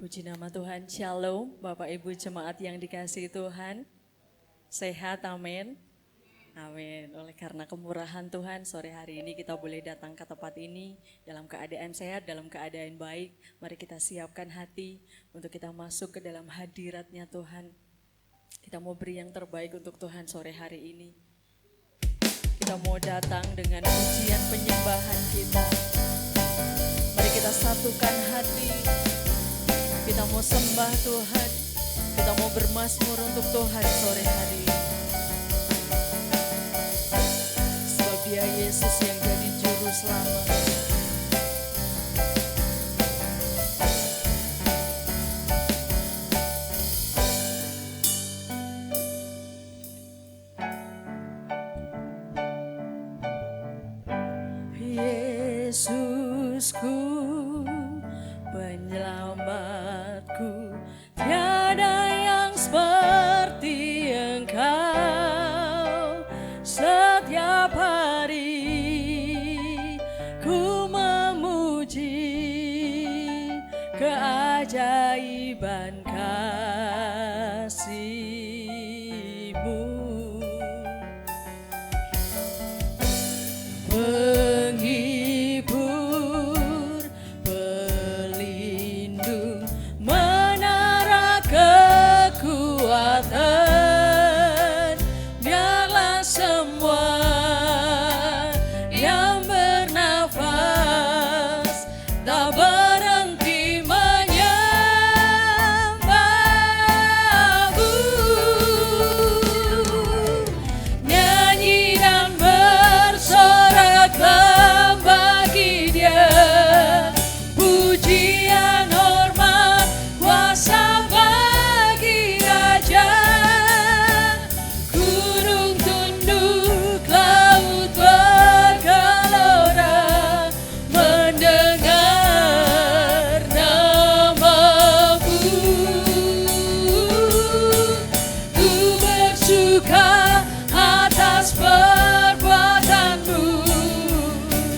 Puji nama Tuhan, Shalom, Bapak Ibu Jemaat yang dikasihi Tuhan. Sehat, amin. Amin. Oleh karena kemurahan Tuhan, sore hari ini kita boleh datang ke tempat ini dalam keadaan sehat, dalam keadaan baik. Mari kita siapkan hati untuk kita masuk ke dalam hadirat-Nya Tuhan. Kita mau beri yang terbaik untuk Tuhan sore hari ini. Kita mau datang dengan pujian penyembahan kita. Mari kita satukan hati. Kita mau sembah Tuhan. Kita mau bermazmur untuk Tuhan sore hari ini. Sebab Dia Yesus yang jadi juru selamat. Yesusku, penyelamatku, tiada yang seperti Engkau. Setiap hari ku memuji keajaiban kasih-Mu. Penghibur, pelindung, menara kekuatan, biarlah semua yang bernafas tak berhenti menyembah-Mu. Nyanyi dan bersoraklah bagi Dia, pujian, hormat, kuasa bagi Raja. Gunung tunduk, laut bergelora, mendengar nama-Mu. Ku bersuka atas perbuatan-Mu,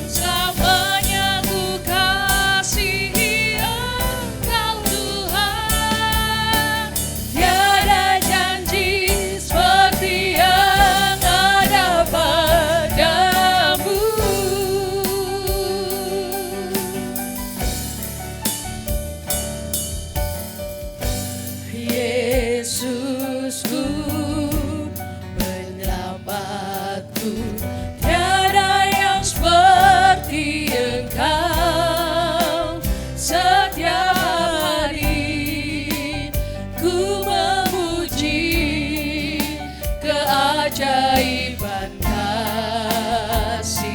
selamanya ku kasihi Engkau Tuhan. Tiada janji seperti yang ada padamu. Yesusku, penyelamatku, tiada yang seperti Engkau. Setiap hari ku memuji keajaiban kasih-Mu.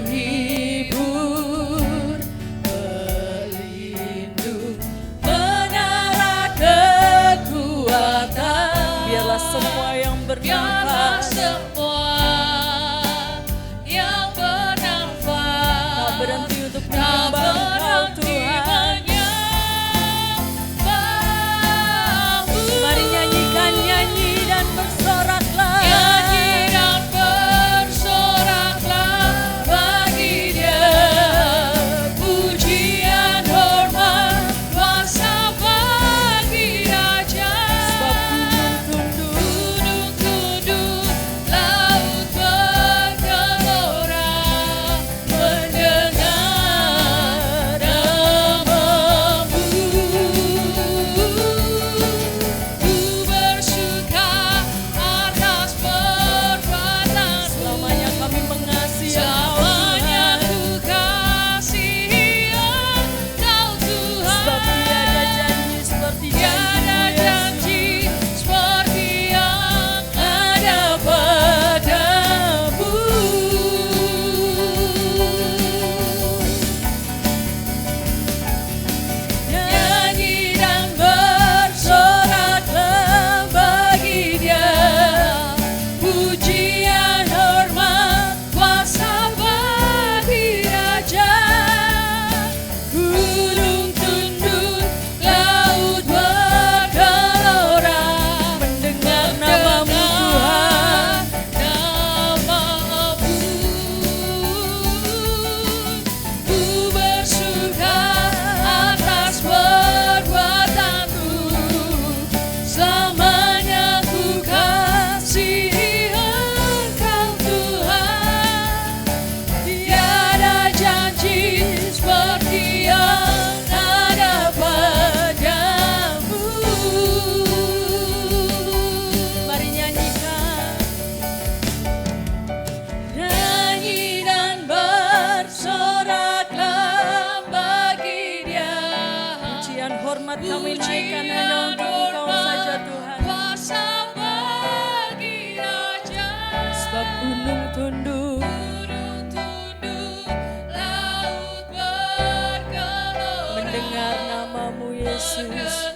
Penghibur, pelindung, menara kekuatan, biarlah semua yang bernafas tak berhenti untuk menyembah Engkau Tuhan. Mari nyanyikan, nyanyi dan bersoraklah. Nyanyi dan bersoraklah bagi Dia, pujian, hormat, kuasa bagi Raja. Sebab gunung tunduk, laut Tuhan, kami naikkan hanya untuk Engkau saja Tuhan. Sebab gunung tunduk, mendengar namamu Yesus.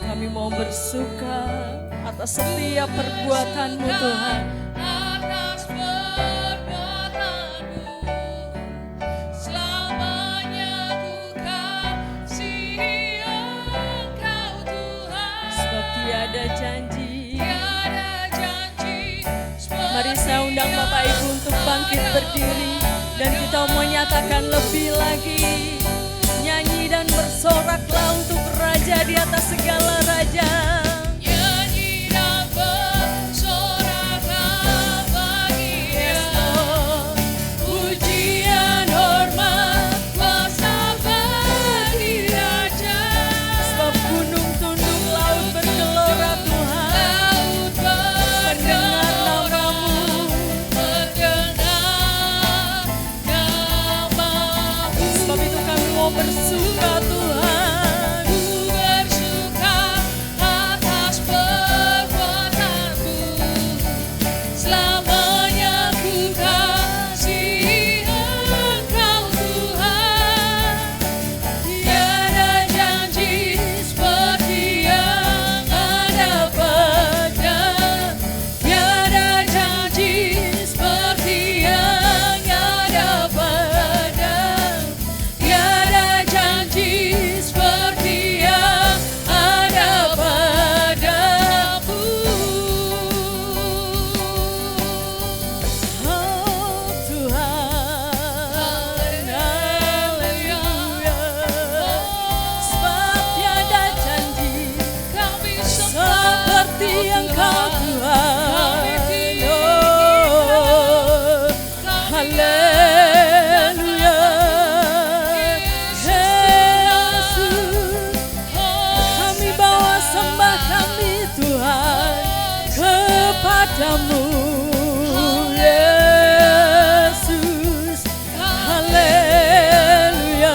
Kami mau bersuka atas setiap perbuatanmu Tuhan. Sebab tiada janji. Mari saya undang Bapak Ibu untuk bangkit berdiri dan kita menyatakan lebih lagi. Nyanyi dan bersoraklah untuk Raja di atas segala raja. Nyanyi dan bersoraklah bagi Yesus. Pujian hormat kuasa bagi Raja. Sebab gunung tunduk, laut bergelora Tuhan. Laut bergelora, mendengar namamu. Sebab itu kami mau bersuka Tuhan. Ku bersuka atas perbuatanmu. Selamanya ku kasihi Engkau Tuhan. Tiada janji seperti yang ada pada. Tiada janji seperti yang ada pada. Tiada janji seperti yang ada padamu. Oh Tuhan, haleluya. Sebab tiada janji Kami seperti Engkau Tuhan. Oh, haleluya. Yesus, kami bawa sembah kami Tuhan kepadamu. Yesus, haleluya.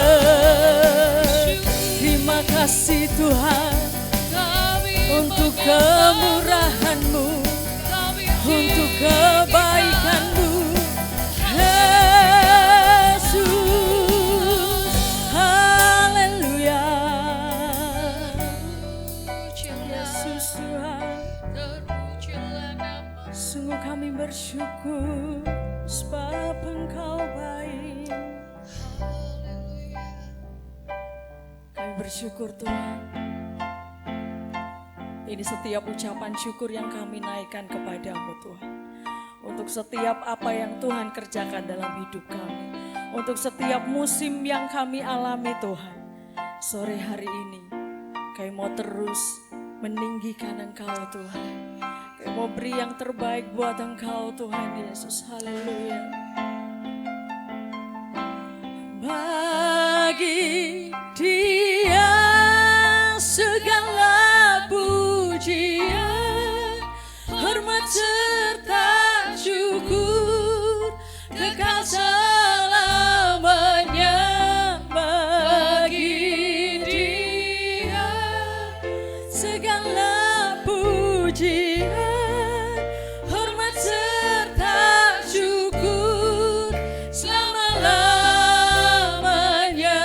Terima kasih Tuhan untuk kemurahan-Mu, untuk kebaikan-Mu. Yesus, haleluya. Yesus Tuhan, sungguh kami bersyukur sebab Engkau baik. Kami bersyukur Tuhan. Ini setiap ucapan syukur yang kami naikkan kepadamu Tuhan. Untuk setiap apa yang Tuhan kerjakan dalam hidup kami. Untuk setiap musim yang kami alami Tuhan. Sore hari ini kami mau terus meninggikan Engkau Tuhan. Kami mau beri yang terbaik buat Engkau Tuhan Yesus. Haleluya. Bagi Dia segala pujian, hormat serta syukur kekal selamanya. Bagi Dia segala pujian, hormat serta syukur selama-lamanya.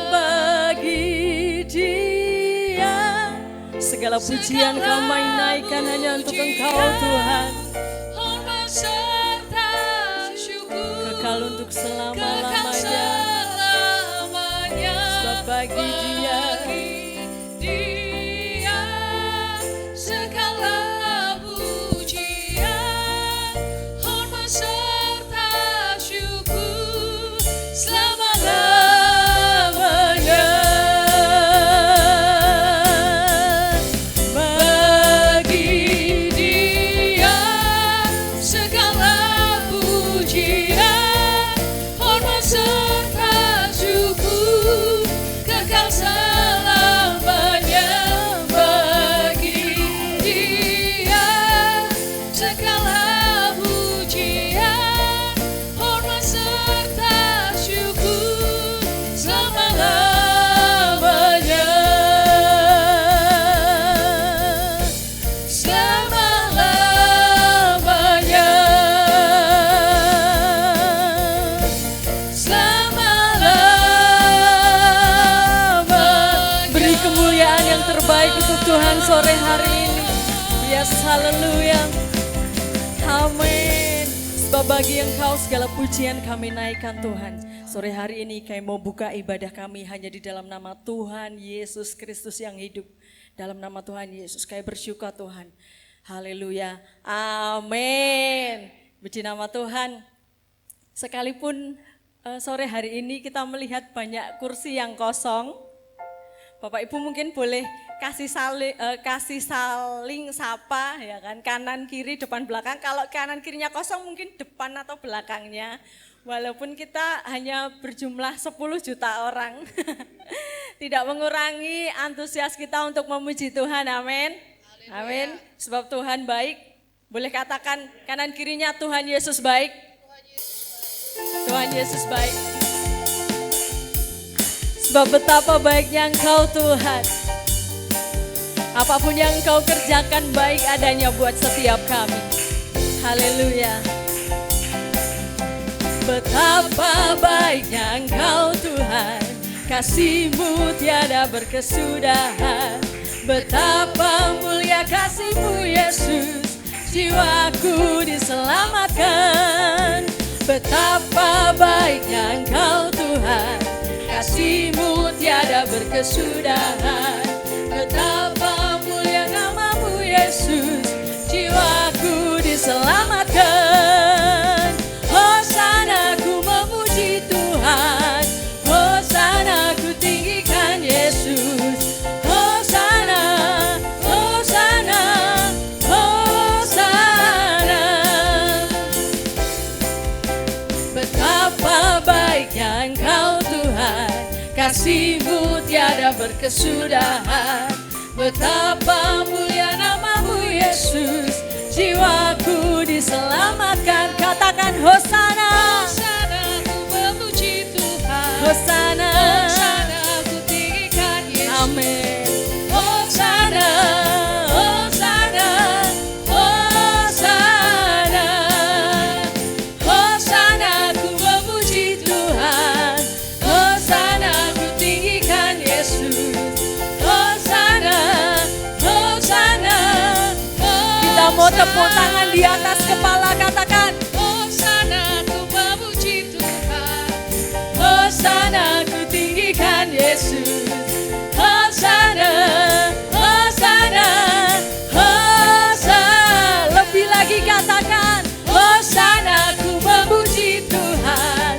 Bagi Dia segala pujian kami naikkan hanya untuk Engkau Tuhan. Hormat serta syukur Kekal untuk kekal selama-lamanya. selamanya. Sebab bagi Dia Dia segala pujian, hormat serta syukur selama-lamanya. Bagi Dia segala pujian, hormat serta syukur kekal terbaik untuk Tuhan sore hari ini. Yes, haleluya. Amin. Sebab bagi Engkau segala pujian kami naikkan Tuhan. Sore hari ini kami mau buka ibadah kami hanya di dalam nama Tuhan Yesus Kristus yang hidup. Dalam nama Tuhan Yesus kami bersyukur Tuhan. Haleluya. Amin. Puji nama Tuhan. Sekalipun sore hari ini kita melihat banyak kursi yang kosong. Bapak Ibu mungkin boleh kasih saling sapa ya kan, kanan kiri depan belakang. Kalau kanan kirinya kosong mungkin depan atau belakangnya. Walaupun kita hanya berjumlah 10 juta orang. Tidak mengurangi antusias kita untuk memuji Tuhan. Amin. Amin. Sebab Tuhan baik. Boleh katakan kanan kirinya Tuhan Yesus baik. Tuhan Yesus baik. Sebab betapa baiknya Engkau Tuhan. Apapun yang Engkau kerjakan baik adanya buat setiap kami. Haleluya. Betapa baiknya Engkau Tuhan, kasih-Mu tiada berkesudahan. Betapa mulia kasih-Mu Yesus, jiwaku diselamatkan. Betapa baiknya Engkau Tuhan, kasih-Mu tiada berkesudahan. Betapa mulia nama-Mu Yesus, jiwaku diselamatkan. Hosana ku memuji Tuhan, Hosana ku tinggikan Yesus. Hosana, Hosana, Hosana. Betapa baiknya Engkau Tuhan, kasih-Mu tiada berkesudahan. Betapa mulia nama-Mu Yesus, jiwaku diselamatkan. Katakan Hosana. Hosana ku memuji Tuhan, Hosana. Hosana ku tinggikan Yesus. Amin. Hosana, Hosana, Hosana. Hosana ku memuji Tuhan, Hosana ku tinggikan Yesus. Hosana, Hosana, Kita mau tepuk tangan di atas kepala, katakan Hosana ku memuji Tuhan, Hosana ku tinggikan Yesus. Hosana, Hosana, Hosana. Lebih lagi katakan Hosana ku memuji Tuhan,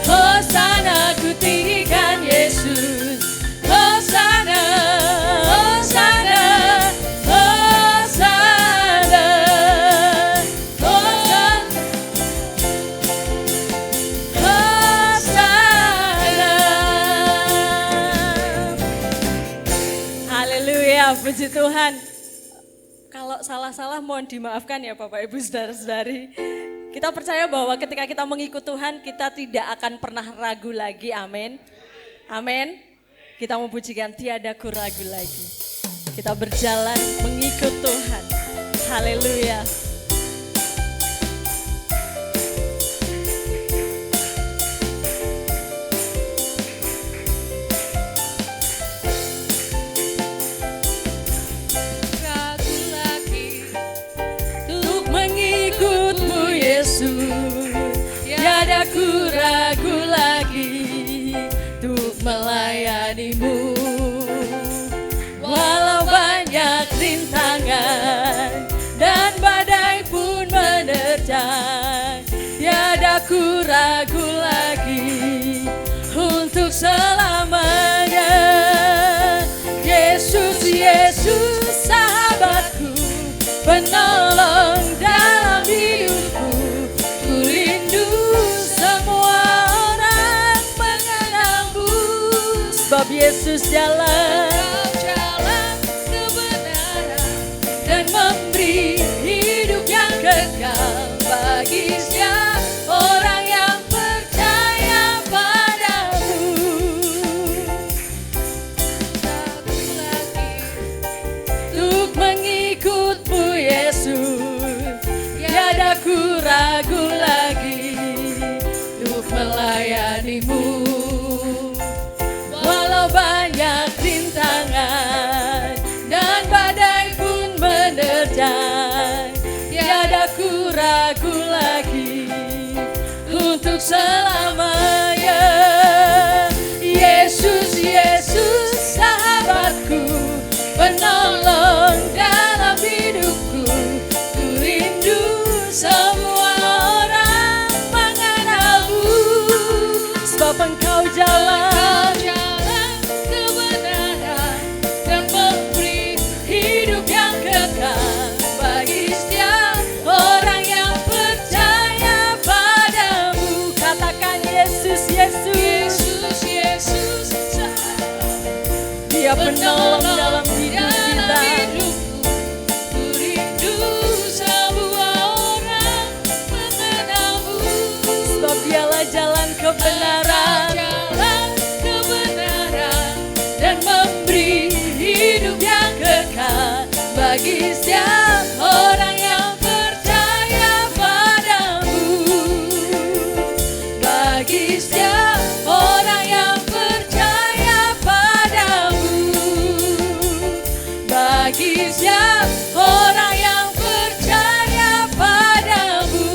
Hosana ku tinggikan Yesus. Hosana, Hosana, Hosana, Hosana, Hosana. Haleluya, puji Tuhan. Kalau salah-salah mohon dimaafkan ya Bapak Ibu saudara-saudari. Kita percaya bahwa ketika kita mengikut Tuhan, kita tidak akan pernah ragu lagi, amin. Amin. Kita memujikan tiada ku ragu lagi. Kita berjalan mengikut Tuhan. Haleluya. ragu lagi Untuk mengikut-Mu Yesus, tiada ku ragu lagi untuk melayani-Mu. Walau banyak rintangan dan badai pun menerjang, tiada ku ragu lagi untuk selamanya. Yesus, Yesus sahabatku, penolong dalam hidupku. Ku rindu semua orang mengenalmu. Sebab Yesus jalan kau jalan kebenaran dan memberi hidup yang kekal bagi setiap orang yang percaya padamu. ragu lagi Untuk mengikut-Mu Yesus, tiada ku ragu lagi untuk melayani-Mu. Walau banyak rintangan aku ragu lagi untuk selamanya. Yesus, Yesus sahabatku, penolong dalam hidupku. Ku rindu semua orang mengenalmu, sebab Engkau jalan kebenaran dan memberi hidup yang kekal bagi setiap orang yang percaya padamu. Katakan Yesus, Yesus, Yesus, Yesus, Dia penolong dalam hidup kita. Ku rindu semua orang mengenalmu, Sebab Dialah jalan kebenaran, jalan kebenaran dan memberi hidup yang kekal bagi setiap orang yang percaya padamu. Bagi setiap orang yang percaya padamu. Bagi setiap orang yang percaya padamu.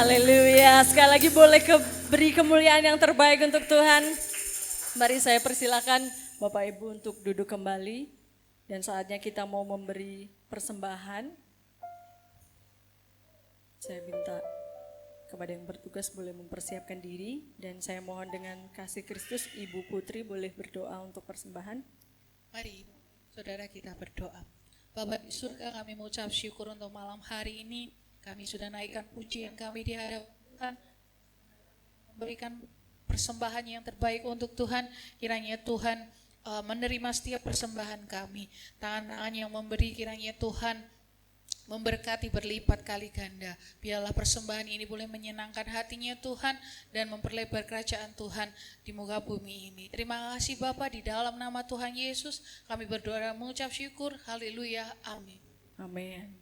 haleluya. Sekali lagi boleh beri kemuliaan yang terbaik untuk Tuhan. Mari saya persilakan Bapak Ibu untuk duduk kembali. Dan saatnya kita mau memberi persembahan. Saya minta kepada yang bertugas boleh mempersiapkan diri. Dan saya mohon dengan kasih Kristus, Ibu Putri boleh berdoa untuk persembahan. Mari saudara kita berdoa. Bapa di surga, kami mengucap syukur untuk malam hari ini. Kami sudah naikkan pujian kami di hadapan Tuhan, memberikan persembahan yang terbaik untuk Tuhan. Kiranya Tuhan menerima setiap persembahan kami. Tangan-tangan yang memberi, kiranya Tuhan memberkati berlipat kali ganda. Biarlah persembahan ini boleh menyenangkan hatinya Tuhan dan memperlebar kerajaan Tuhan di muka bumi ini. Terima kasih Bapa, di dalam nama Tuhan Yesus kami berdoa dan mengucap syukur. Haleluya, amin. Amin.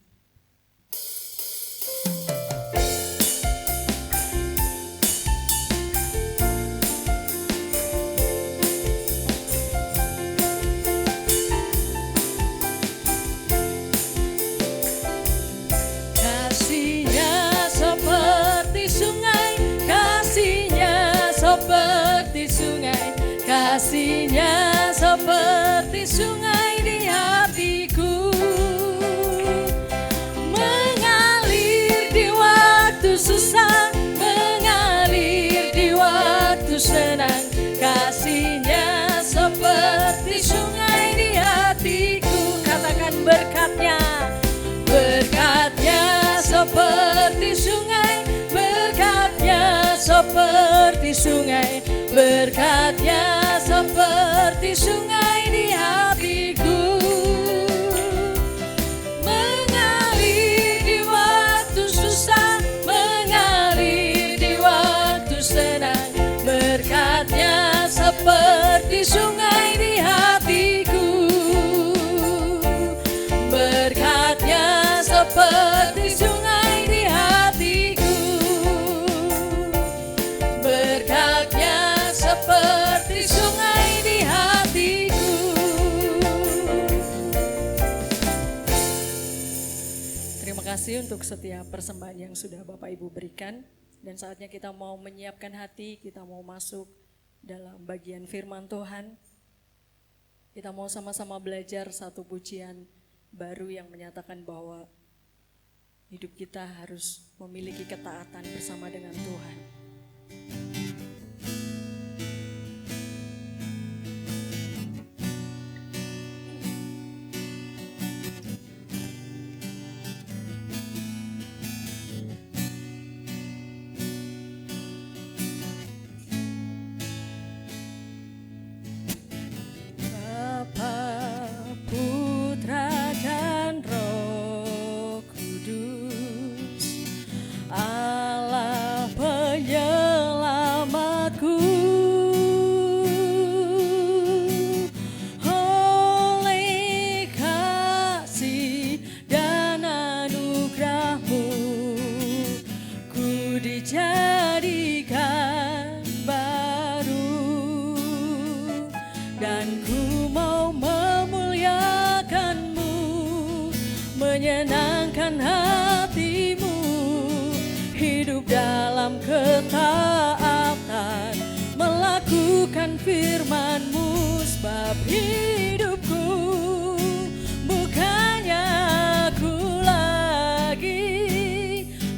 Kasihnya seperti sungai, kasihnya seperti sungai, kasihnya seperti sungai di hatiku, mengalir di waktu susah, mengalir di waktu senang. Kasihnya seperti sungai di hatiku. Katakan berkatnya, berkatnya seperti sungai, berkatnya seperti sungai, berkatnya seperti sungai di hatiku, mengalir di waktu susah, mengalir di waktu senang. Berkatnya seperti sungai di hatiku, berkatnya seperti sungai di hatiku, berkatnya seperti sungai di hatiku. Terima kasih untuk setiap persembahan yang sudah Bapak Ibu berikan. Dan saatnya kita mau menyiapkan hati, kita mau masuk dalam bagian firman Tuhan. Kita mau sama-sama belajar satu pujian baru yang menyatakan bahwa hidup kita harus memiliki ketaatan bersama dengan Tuhan. Bapa, Putra dan Roh Kudus, Allah penyelamatku, oleh kasih dan anugerah-Mu, ku dijadikan baru, dan ku mau memuliakan-Mu ketaatan, melakukan firman-Mu, sebab hidupku bukannya aku lagi,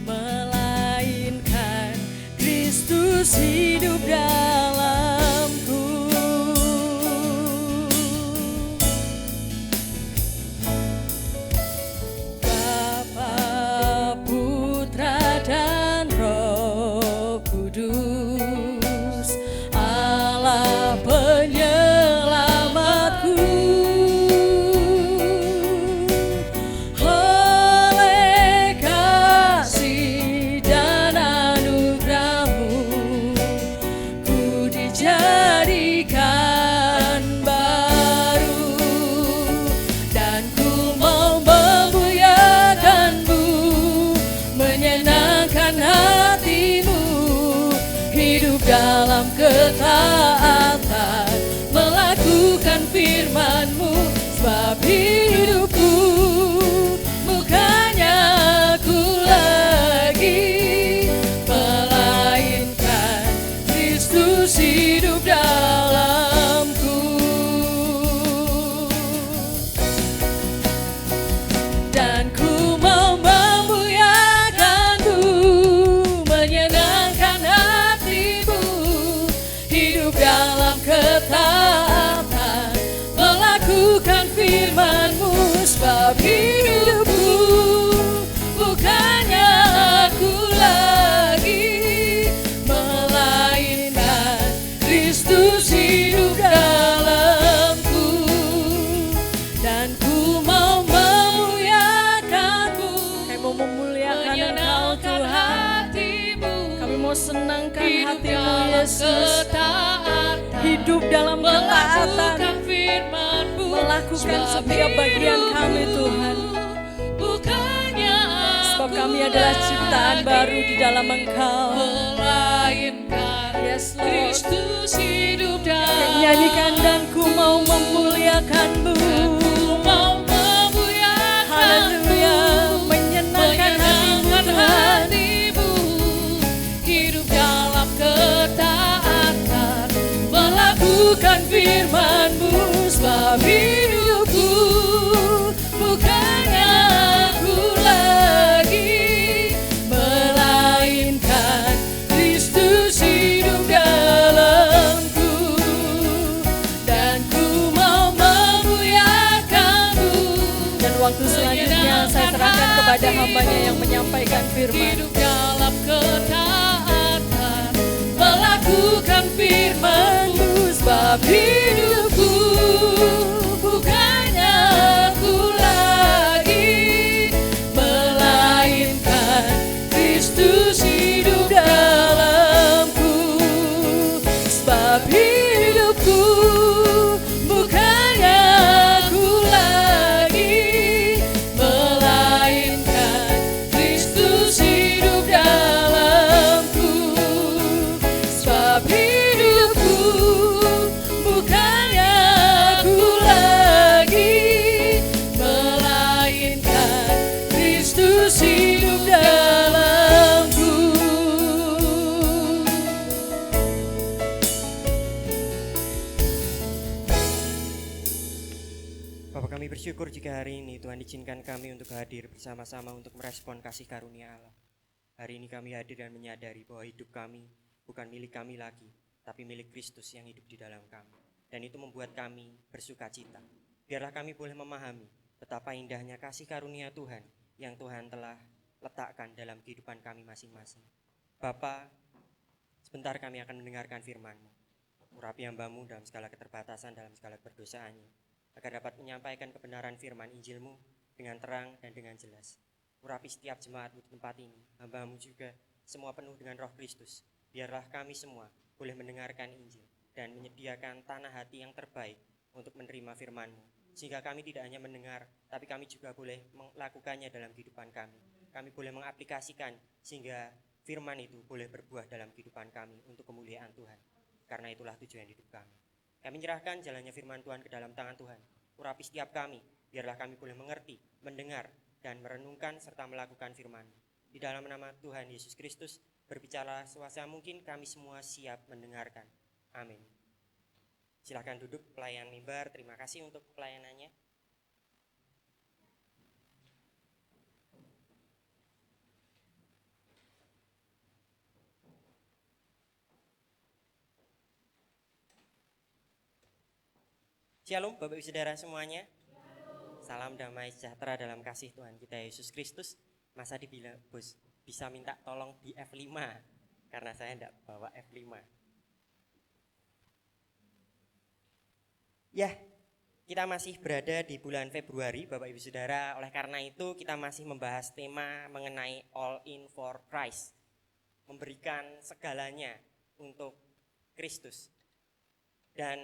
melainkan Kristus hidup dalamku. Bapa, Putra, dan Roh Kudus, Allah penyelamatku. Oleh kasih dan anugerah-Mu, ku dijadikan baru, dan ku mau memuliakan-Mu, menyenangkan hati-Mu, hidup dalam ketaatan, melakukan firman-Mu, sebab hidupku bukannya aku lagi, melainkan Kristus hidup dalamku. Dan ku mau memuliakan-Mu, menyenangkan hati-Mu, hidup dalam ketaatan, melakukan firman-Mu, sebab hidupku bukannya aku lagi, melainkan Kristus hidup dalamku. Dan ku mau memuliakan-Mu, kami mau memuliakan Engkau Tuhan, kami mau senangkan hati-Mu Yesus, hidup dalam ketaatan, melakukan setiap bagian kami Tuhan, sebab kami adalah ciptaan baru di dalam Engkau. Yes Lord, Kristus hidup dalam. nyanyikan dan ku mau memuliakan-Mu, haleluya, menyenangkan hati-Mu Tuhan, hidup dalam ketaatan, melakukan firman-Mu, sebab hidupku bukannya aku lagi, melainkan Kristus hidup dalamku. Dan ku mau memuliakan-Mu, dan waktu selanjutnya saya serahkan kepada hamba-Nya yang menyampaikan firman. hidup dalam ketaatan, Melakukan firman-Mu, sebab hidupku bukannya aku lagi, melainkan Kristus hidup dalamku. Sebab hidupku bukannya aku lagi, melainkan Kristus hidup dalamku. Sebab hidupku bukannya aku lagi, melainkan Kristus hidup dalamku. Bapak, kami bersyukur jika hari ini Tuhan izinkan kami untuk hadir bersama-sama untuk merespon kasih karunia Allah. Hari ini kami hadir dan menyadari bahwa hidup kami bukan milik kami lagi, tapi milik Kristus yang hidup di dalam kami. Dan itu membuat kami bersuka cita. Biarlah kami boleh memahami betapa indahnya kasih karunia Tuhan yang Tuhan telah letakkan dalam kehidupan kami masing-masing. Bapa, sebentar kami akan mendengarkan firman-Mu. Urapi hamba-Mu dalam segala keterbatasan, dalam segala berdosaannya, agar dapat menyampaikan kebenaran firman Injil-Mu dengan terang dan dengan jelas. Urapi setiap jemaat-Mu di tempat ini, hamba-Mu juga semua penuh dengan Roh Kristus. Biarlah kami semua boleh mendengarkan Injil dan menyediakan tanah hati yang terbaik untuk menerima firman-Mu, sehingga kami tidak hanya mendengar, tapi kami juga boleh melakukannya dalam kehidupan kami. Kami boleh mengaplikasikan sehingga firman itu boleh berbuah dalam kehidupan kami untuk kemuliaan Tuhan. Karena itulah tujuan hidup kami. Kami menyerahkan jalannya firman Tuhan ke dalam tangan Tuhan. Urapi setiap kami, biarlah kami boleh mengerti, mendengar, dan merenungkan serta melakukan firman. Di dalam nama Tuhan Yesus Kristus, Berbicara suasana mungkin kami semua siap mendengarkan. Amin. Silakan duduk pelayan mimbar, terima kasih untuk pelayanannya. Shalom Bapak Ibu Saudara semuanya. Salam damai sejahtera dalam kasih Tuhan kita Yesus Kristus. Masa dibilang bos bisa minta tolong di F5 karena saya tidak bawa F5. Ya, kita masih berada di bulan Februari Bapak Ibu Saudara. Oleh karena itu kita masih membahas tema mengenai all in for Christ. Memberikan segalanya untuk Kristus. Dan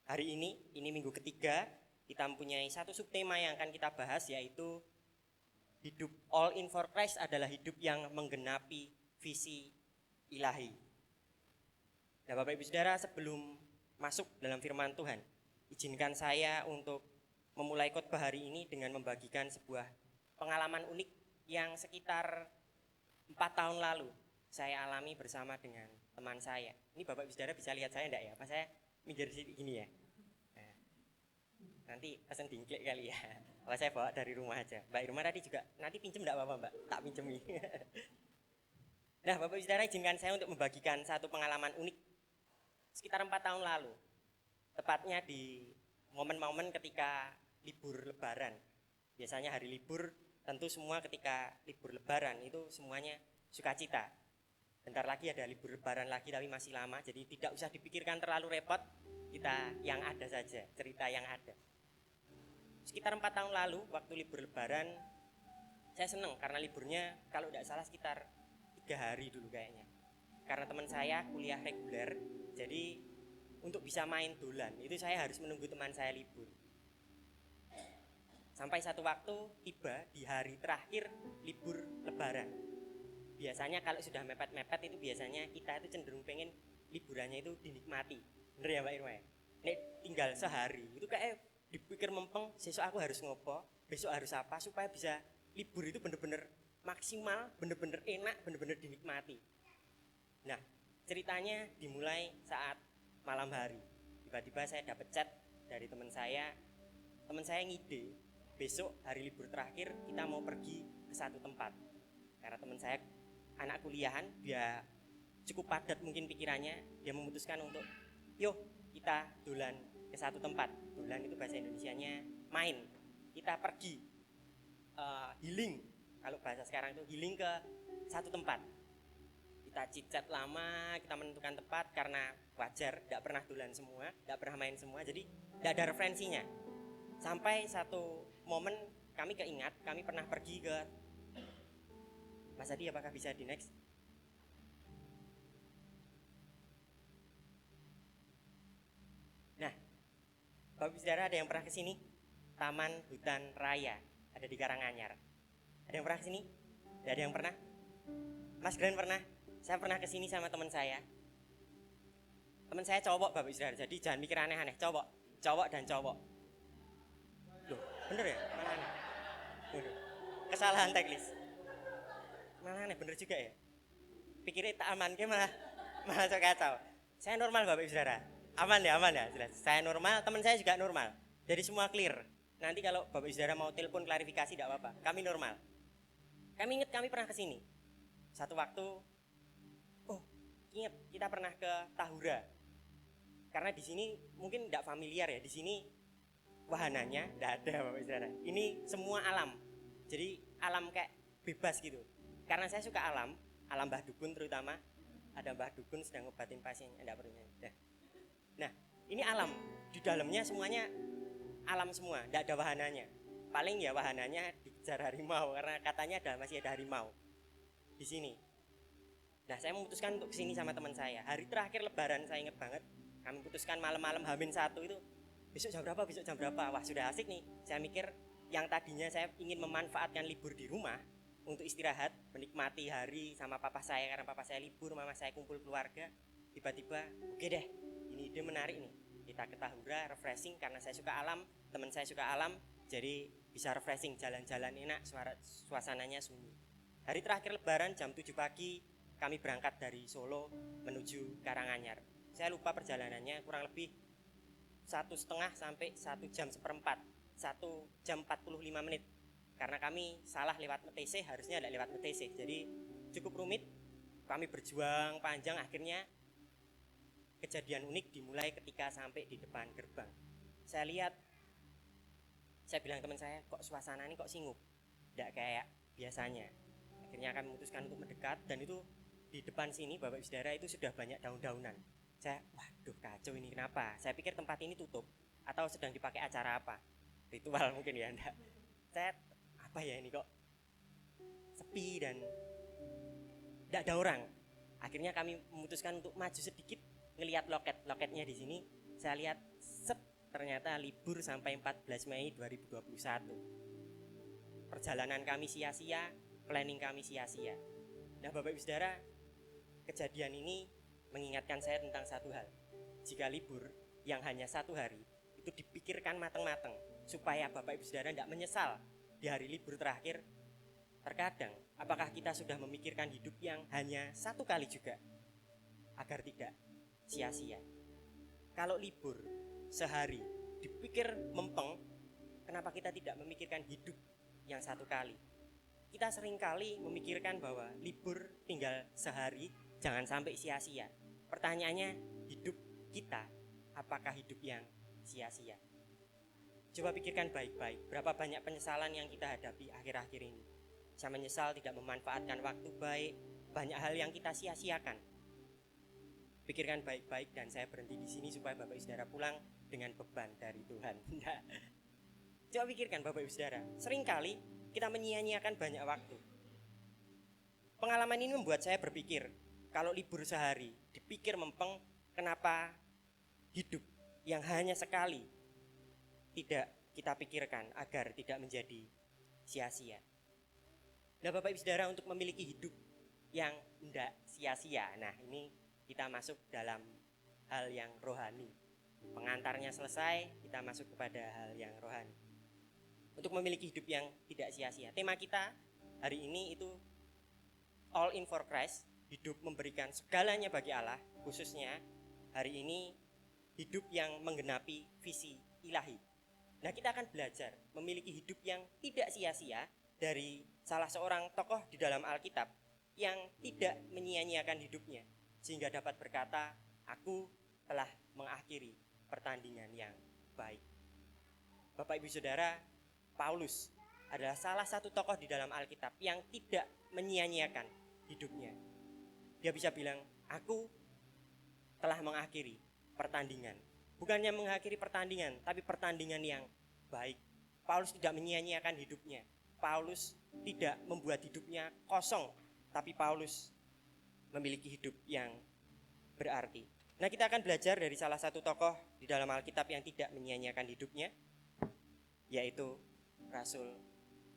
hari ini minggu ketiga, kita mempunyai satu subtema yang akan kita bahas, yaitu hidup all in for Christ adalah hidup yang menggenapi visi ilahi. Nah Bapak Ibu Saudara, sebelum masuk dalam firman Tuhan, izinkan saya untuk memulai khotbah hari ini dengan membagikan sebuah pengalaman unik yang sekitar 4 tahun lalu saya alami bersama dengan teman saya. Ini Bapak Ibu Saudara bisa lihat saya enggak ya? Apa saya minggir sini gini ya? Nah, nanti pesan dingklik kali ya. Apa saya bawa dari rumah aja. Mbak Irma tadi juga nanti pinjem enggak apa-apa Mbak? Tak pinjemi. Nah Bapak Ibu Saudara, izinkan saya untuk membagikan satu pengalaman unik sekitar 4 tahun lalu. Tepatnya di momen-momen ketika libur lebaran. Biasanya hari libur, tentu semua ketika libur lebaran itu semuanya sukacita. Bentar lagi ada libur lebaran lagi tapi masih lama, jadi tidak usah dipikirkan terlalu repot, kita yang ada saja, cerita yang ada. Sekitar 4 tahun lalu waktu libur lebaran, saya senang karena liburnya kalau tidak salah sekitar 3 hari dulu kayaknya. Karena teman saya kuliah reguler, jadi untuk bisa main dolan itu saya harus menunggu teman saya libur. Sampai satu waktu tiba di hari terakhir libur lebaran. Biasanya kalau sudah mepet-mepet itu biasanya kita itu cenderung pengen liburannya itu dinikmati. Bener ya Mbak Irma ya? Nek tinggal sehari itu kayak dipikir mempeng, besok aku harus ngopo, besok harus apa supaya bisa libur itu bener-bener maksimal, bener-bener enak, bener-bener dinikmati. Nah ceritanya dimulai saat malam hari. Tiba-tiba saya dapat chat dari teman saya ngide besok hari libur terakhir kita mau pergi ke satu tempat. Karena teman saya anak kuliahan, dia cukup padat mungkin pikirannya, dia memutuskan untuk yuk kita dolan ke satu tempat. Dolan itu bahasa Indonesianya main. Kita pergi healing, kalau bahasa sekarang itu healing ke satu tempat. Kita chit-chat lama, kita menentukan tempat karena wajar tidak pernah dolan semua, tidak pernah main semua, jadi tidak ada referensinya. Sampai satu momen kami keingat, kami pernah pergi ke Mas Adi, apakah bisa di next? Nah, Bapak Saudara ada yang pernah ke sini? Taman Hutan Raya, ada di Karanganyar. Ada yang pernah ke sini? Tidak ada yang pernah? Mas Glenn pernah? Saya pernah ke sini sama teman saya. Teman saya cowok Bapak Saudara, jadi jangan mikir aneh-aneh, cowok dan cowok. Loh, bener ya? Mana aneh? Kesalahan teknis. Malah aneh bener juga ya. Pikirnya tak aman ke malah sok kacau. Saya normal Bapak Ibu Saudara. Aman ya jelas. Saya normal, teman saya juga normal. Jadi semua clear. Nanti kalau Bapak Ibu Saudara mau telepon klarifikasi tidak apa-apa. Kami normal. Kami ingat kami pernah ke sini. Satu waktu ingat kita pernah ke Tahura. Karena di sini mungkin tidak familiar ya. Di sini wahananya tidak ada Bapak Ibu Saudara. Ini semua alam. Jadi alam kayak bebas gitu. Karena saya suka alam Mbah Dukun terutama. Ada Mbah Dukun sedang ngobatin pasien, enggak perlu. Nah, ini alam. Di dalamnya semuanya alam semua, enggak ada wahananya. Paling ya wahananya dikejar harimau karena katanya masih ada harimau di sini. Nah, saya memutuskan untuk kesini sama teman saya. Hari terakhir lebaran saya ingat banget. Kami putuskan malam-malam H-1 itu besok jam berapa? Wah, sudah asik nih. Saya mikir yang tadinya saya ingin memanfaatkan libur di rumah untuk istirahat, menikmati hari sama papa saya karena papa saya libur, mama saya kumpul keluarga. Tiba-tiba, oke deh, ini ide menarik nih. Kita ke Tahura, refreshing karena saya suka alam, teman saya suka alam, jadi bisa refreshing, jalan-jalan enak, suasananya sunyi. Hari terakhir lebaran jam 7 pagi, kami berangkat dari Solo menuju Karanganyar. Saya lupa perjalanannya, kurang lebih 1,5 sampai 1 jam 1/4, 1 jam 45 menit. Karena kami salah lewat MTC, harusnya ada lewat MTC, jadi cukup rumit. Kami berjuang panjang, akhirnya kejadian unik dimulai ketika sampai di depan gerbang. Saya lihat, saya bilang teman saya, kok suasana ini kok singup, tidak kayak biasanya. Akhirnya kami memutuskan untuk mendekat, dan itu di depan sini Bapak Ibu Saudara itu sudah banyak daun-daunan. Saya, waduh kacau ini, kenapa? Saya pikir tempat ini tutup atau sedang dipakai acara apa, ritual mungkin ya, enggak. Saya, apa ya ini kok sepi dan tidak ada orang. Akhirnya kami memutuskan untuk maju sedikit, ngelihat loketnya di sini. Saya lihat, ternyata libur sampai 14 Mei 2021. Perjalanan kami sia-sia, planning kami sia-sia. Nah Bapak Ibu Saudara, kejadian ini mengingatkan saya tentang satu hal. Jika libur yang hanya 1 hari, itu dipikirkan matang-matang supaya Bapak Ibu Saudara tidak menyesal di hari libur terakhir. Terkadang, apakah kita sudah memikirkan hidup yang hanya 1 kali juga, agar tidak sia-sia? Kalau libur sehari dipikir mempeng, kenapa kita tidak memikirkan hidup yang 1 kali? Kita seringkali memikirkan bahwa libur tinggal sehari, jangan sampai sia-sia. Pertanyaannya, hidup kita, apakah hidup yang sia-sia? Coba pikirkan baik-baik, berapa banyak penyesalan yang kita hadapi akhir-akhir ini. Saya menyesal tidak memanfaatkan waktu baik, banyak hal yang kita sia-siakan. Pikirkan baik-baik, dan saya berhenti di sini supaya Bapak Ibu Saudara pulang dengan beban dari Tuhan. Coba pikirkan Bapak Ibu Saudara, seringkali kita menyia-nyiakan banyak waktu. Pengalaman ini membuat saya berpikir, kalau libur sehari dipikir mempeng, kenapa hidup yang hanya sekali tidak kita pikirkan agar tidak menjadi sia-sia. Nah Bapak Ibu Saudara, untuk memiliki hidup yang tidak sia-sia, nah ini kita masuk dalam hal yang rohani. Pengantarnya selesai, kita masuk kepada hal yang rohani. Untuk memiliki hidup yang tidak sia-sia, tema kita hari ini itu all in for Christ, hidup memberikan segalanya bagi Allah. Khususnya hari ini hidup yang menggenapi visi ilahi. Nah kita akan belajar memiliki hidup yang tidak sia-sia dari salah seorang tokoh di dalam Alkitab yang tidak menyia-nyiakan hidupnya, sehingga dapat berkata, aku telah mengakhiri pertandingan yang baik. Bapak Ibu Saudara, Paulus adalah salah satu tokoh di dalam Alkitab yang tidak menyia-nyiakan hidupnya. Dia bisa bilang, aku telah mengakhiri pertandingan. Bukannya mengakhiri pertandingan, tapi pertandingan yang baik. Paulus tidak menyia-nyiakan hidupnya. Paulus tidak membuat hidupnya kosong, tapi Paulus memiliki hidup yang berarti. Nah kita akan belajar dari salah satu tokoh di dalam Alkitab yang tidak menyia-nyiakan hidupnya, yaitu Rasul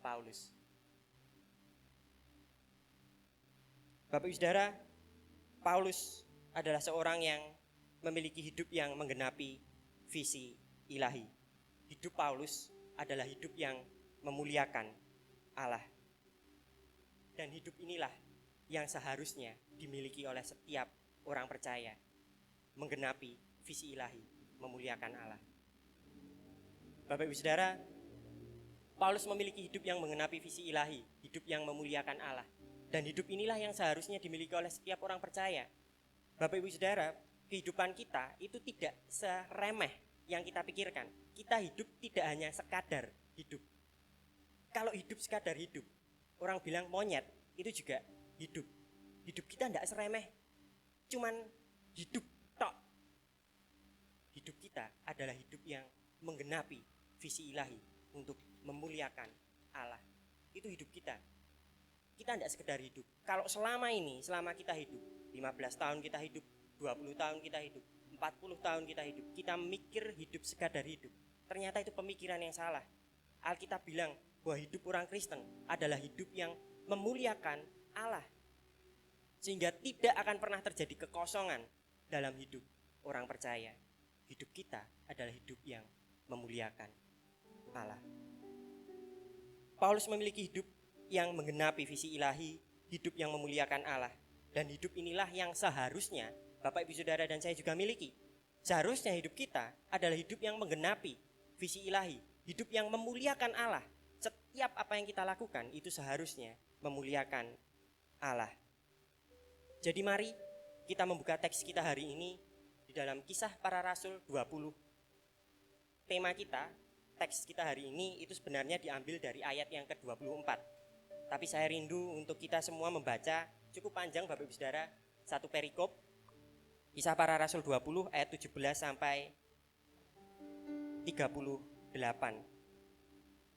Paulus. Bapak Ibu Saudara, Paulus adalah seorang yang memiliki hidup yang menggenapi visi ilahi. Hidup Paulus adalah hidup yang memuliakan Allah. Dan hidup inilah yang seharusnya dimiliki oleh setiap orang percaya, menggenapi visi ilahi, memuliakan Allah. Bapak Ibu Saudara, Paulus memiliki hidup yang menggenapi visi ilahi, hidup yang memuliakan Allah. Dan hidup inilah yang seharusnya dimiliki oleh setiap orang percaya. Bapak Ibu Saudara, kehidupan kita itu tidak seremeh yang kita pikirkan. Kita hidup tidak hanya sekadar hidup. Kalau hidup sekadar hidup, orang bilang monyet, itu juga hidup. Hidup kita tidak seremeh, cuman hidup tok. Hidup kita adalah hidup yang menggenapi visi ilahi untuk memuliakan Allah. Itu hidup kita. Kita tidak sekedar hidup. Kalau selama kita hidup, 15 tahun kita hidup, 20 tahun kita hidup, 40 tahun kita hidup, kita mikir hidup sekadar hidup, ternyata itu pemikiran yang salah. Alkitab bilang bahwa hidup orang Kristen adalah hidup yang memuliakan Allah, sehingga tidak akan pernah terjadi kekosongan dalam hidup orang percaya. Hidup kita adalah hidup yang memuliakan Allah. Paulus memiliki hidup yang menggenapi visi ilahi, hidup yang memuliakan Allah. Dan hidup inilah yang seharusnya Bapak Ibu Saudara dan saya juga miliki. Seharusnya hidup kita adalah hidup yang menggenapi visi ilahi, hidup yang memuliakan Allah. Setiap apa yang kita lakukan itu seharusnya memuliakan Allah. Jadi mari kita membuka teks kita hari ini di dalam Kisah Para Rasul 20. Tema kita, teks kita hari ini itu sebenarnya diambil dari ayat yang ke-24. Tapi saya rindu untuk kita semua membaca cukup panjang Bapak Ibu Saudara, satu perikop, Kisah Para Rasul 20 ayat 17 sampai 38.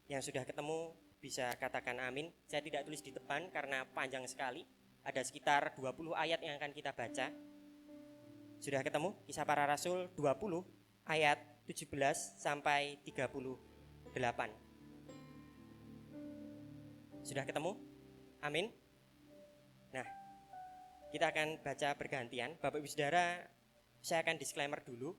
Yang sudah ketemu bisa katakan amin. Saya tidak tulis di depan karena panjang sekali. Ada sekitar 20 ayat yang akan kita baca. Sudah ketemu? Kisah Para Rasul 20 ayat 17 sampai 38. Sudah ketemu? Amin. Nah, kita akan baca bergantian. Bapak Ibu Saudara, saya akan disclaimer dulu.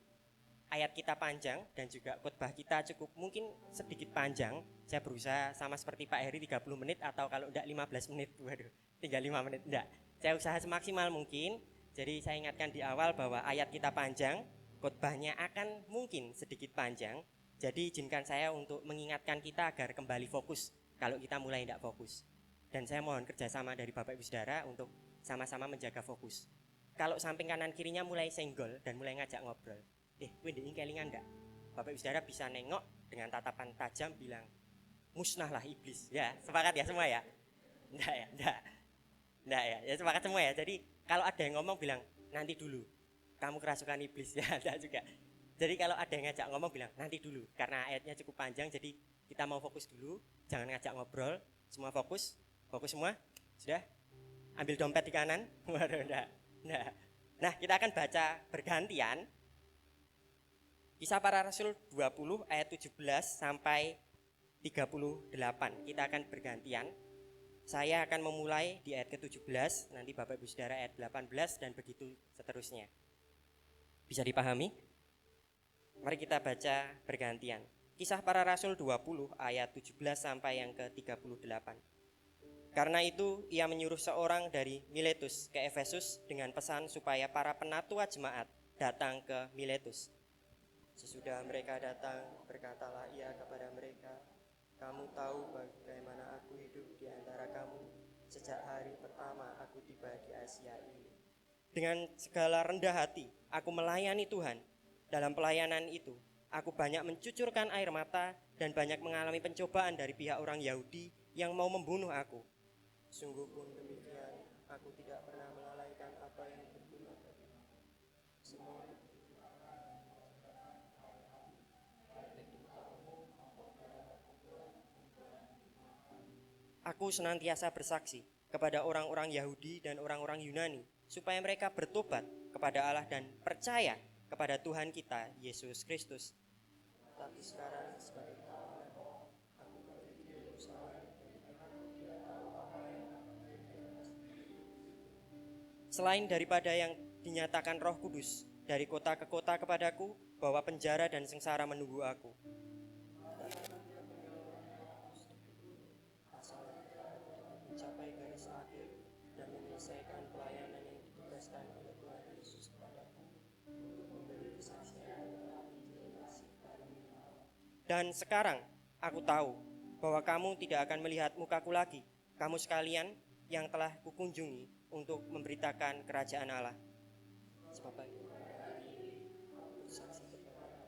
Ayat kita panjang dan juga khotbah kita cukup mungkin sedikit panjang. Saya berusaha sama seperti Pak Heri 30 menit atau kalau enggak 15 menit. Waduh, tinggal 5 menit enggak. Saya usaha semaksimal mungkin. Jadi saya ingatkan di awal bahwa ayat kita panjang, khotbahnya akan mungkin sedikit panjang. Jadi izinkan saya untuk mengingatkan kita agar kembali fokus kalau kita mulai tidak fokus. Dan saya mohon kerjasama dari Bapak Ibu Saudara untuk sama-sama menjaga fokus. Kalau samping kanan kirinya mulai senggol dan mulai ngajak ngobrol, kowe ndek kelingan ndak? Bapak Ibu Saudara bisa nengok dengan tatapan tajam bilang, musnahlah iblis. Ya, sepakat ya semua ya? Ndak ya, ndak ya. Ya sepakat semua ya. Jadi kalau ada yang ngomong bilang, nanti dulu, kamu kerasukan iblis. Ya, ndak juga. Jadi kalau ada yang ngajak ngomong bilang, nanti dulu. Karena ayatnya cukup panjang, jadi kita mau fokus dulu. Jangan ngajak ngobrol, semua fokus. Fokus semua? Sudah? Ambil dompet di kanan? Waduh, enggak. Nah, kita akan baca bergantian Kisah Para Rasul 20 ayat 17 sampai 38. Kita akan bergantian. Saya akan memulai di ayat ke-17, nanti Bapak Ibu Saudara ayat 18 dan begitu seterusnya. Bisa dipahami? Mari kita baca bergantian. Kisah Para Rasul 20 ayat 17 sampai yang ke-38. Karena itu ia menyuruh seorang dari Miletus ke Efesus dengan pesan supaya para penatua jemaat datang ke Miletus. Sesudah mereka datang, berkatalah ia kepada mereka, kamu tahu bagaimana aku hidup di antara kamu sejak hari pertama aku tiba di Asia ini. Dengan segala rendah hati, aku melayani Tuhan. Dalam pelayanan itu, aku banyak mencucurkan air mata dan banyak mengalami pencobaan dari pihak orang Yahudi yang mau membunuh aku. Sungguh pun demikian, aku tidak pernah melalaikan apa yang berguna bagi semua. Aku senantiasa bersaksi kepada orang-orang Yahudi dan orang-orang Yunani supaya mereka bertobat kepada Allah dan percaya kepada Tuhan kita Yesus Kristus. Tapi sekarang sebagai aku memiliki usaha. Selain daripada yang dinyatakan Roh Kudus dari kota ke kota kepadaku bahwa penjara dan sengsara menunggu aku. Mencapai garis akhir dan menyelesaikan pelayanan yang ditugaskan oleh Tuhan Yesus kepadaku untuk memberi kesaksian. Dan sekarang aku tahu bahwa kamu tidak akan melihat mukaku lagi, kamu sekalian yang telah kukunjungi untuk memberitakan kerajaan Allah. Sebab aku bersaksi kepada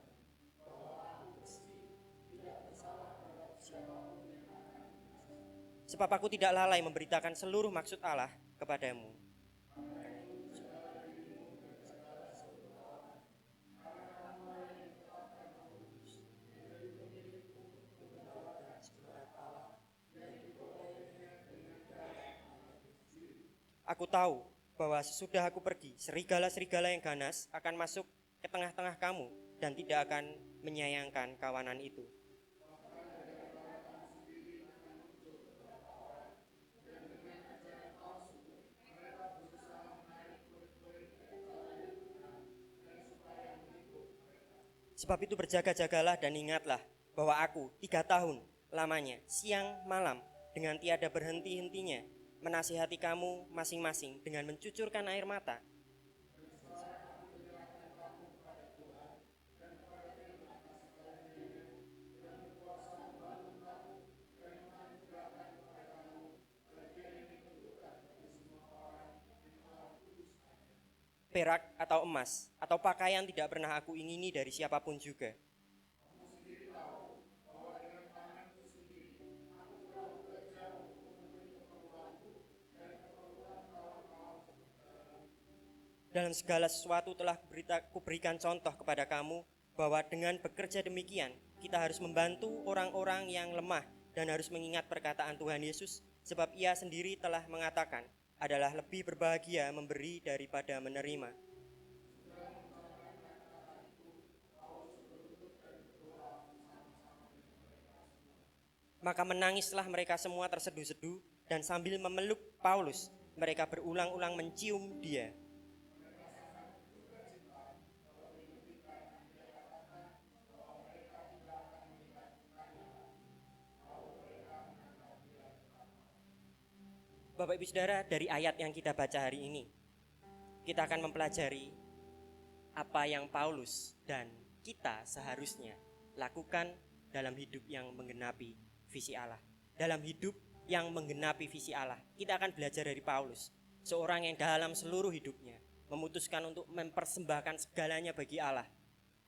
sebab aku tidak lalai memberitakan seluruh maksud Allah kepadamu. Aku tahu bahwa sesudah aku pergi, serigala-serigala yang ganas akan masuk ke tengah-tengah kamu dan tidak akan menyayangkan kawanan itu. Sebab itu berjaga-jagalah dan ingatlah bahwa aku 3 tahun lamanya, siang malam, dengan tiada berhenti-hentinya, menasihati kamu masing-masing dengan mencucurkan air mata. Perak atau emas atau pakaian tidak pernah aku ingini dari siapapun juga. Dalam segala sesuatu telah kuberikan contoh kepada kamu bahwa dengan bekerja demikian kita harus membantu orang-orang yang lemah dan harus mengingat perkataan Tuhan Yesus, sebab Ia sendiri telah mengatakan adalah lebih berbahagia memberi daripada menerima. Maka menangislah mereka semua terseduh-seduh, dan sambil memeluk Paulus mereka berulang-ulang mencium dia. Bapak Ibu Saudara, dari ayat yang kita baca hari ini, kita akan mempelajari apa yang Paulus dan kita seharusnya lakukan dalam hidup yang menggenapi visi Allah. Dalam hidup yang menggenapi visi Allah, kita akan belajar dari Paulus, seorang yang dalam seluruh hidupnya memutuskan untuk mempersembahkan segalanya bagi Allah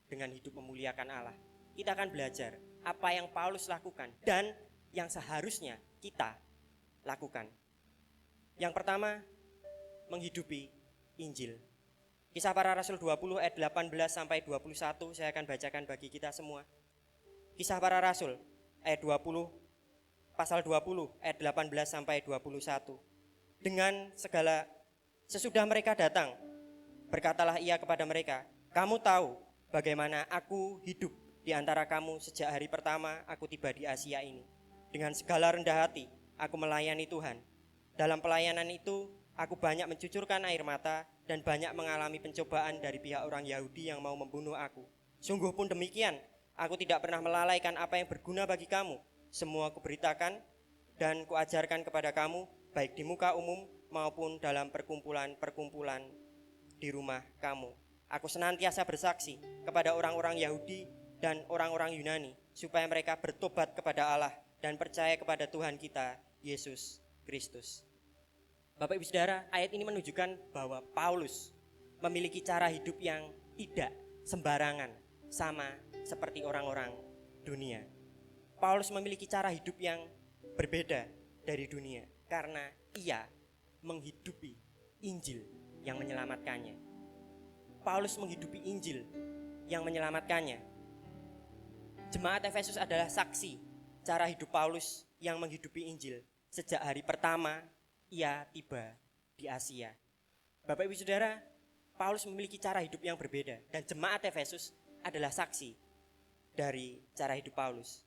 dengan hidup memuliakan Allah. Kita akan belajar apa yang Paulus lakukan dan yang seharusnya kita lakukan. Yang pertama, menghidupi Injil. Kisah Para Rasul 20 ayat 18 sampai 21 saya akan bacakan bagi kita semua. Kisah Para Rasul ayat 20 pasal 20 ayat 18 sampai 21. Dengan segala sesudah mereka datang, berkatalah ia kepada mereka, "Kamu tahu bagaimana aku hidup di antara kamu sejak hari pertama aku tiba di Asia ini. Dengan segala rendah hati aku melayani Tuhan. Dalam pelayanan itu, aku banyak mencucurkan air mata dan banyak mengalami pencobaan dari pihak orang Yahudi yang mau membunuh aku. Sungguh pun demikian, aku tidak pernah melalaikan apa yang berguna bagi kamu. Semua kuberitakan dan kuajarkan kepada kamu, baik di muka umum maupun dalam perkumpulan-perkumpulan di rumah kamu. Aku senantiasa bersaksi kepada orang-orang Yahudi dan orang-orang Yunani, supaya mereka bertobat kepada Allah dan percaya kepada Tuhan kita, Yesus Kristus." Bapak Ibu Saudara, ayat ini menunjukkan bahwa Paulus memiliki cara hidup yang tidak sembarangan, sama seperti orang-orang dunia. Paulus memiliki cara hidup yang berbeda dari dunia karena ia menghidupi Injil yang menyelamatkannya. Paulus menghidupi Injil yang menyelamatkannya. Jemaat Efesus adalah saksi cara hidup Paulus yang menghidupi Injil sejak hari pertama ia tiba di Asia. Bapak Ibu Saudara, Paulus memiliki cara hidup yang berbeda dan jemaat Efesus adalah saksi dari cara hidup Paulus.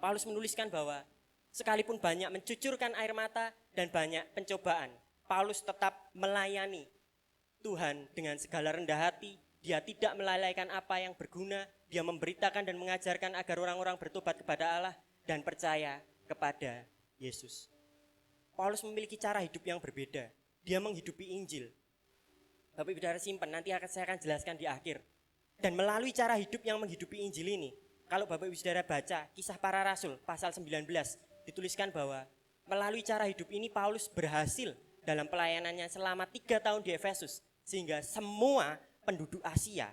Paulus menuliskan bahwa sekalipun banyak mencucurkan air mata dan banyak pencobaan, Paulus tetap melayani Tuhan dengan segala rendah hati. Dia tidak melalaikan apa yang berguna. Dia memberitakan dan mengajarkan agar orang-orang bertobat kepada Allah dan percaya kepada Yesus. Paulus memiliki cara hidup yang berbeda. Dia menghidupi Injil. Bapak Ibu Saudara simpan, nanti saya akan jelaskan di akhir. Dan melalui cara hidup yang menghidupi Injil ini, kalau Bapak Ibu Saudara baca Kisah Para Rasul pasal 19, dituliskan bahwa melalui cara hidup ini Paulus berhasil dalam pelayanannya selama 3 tahun di Efesus, sehingga semua penduduk Asia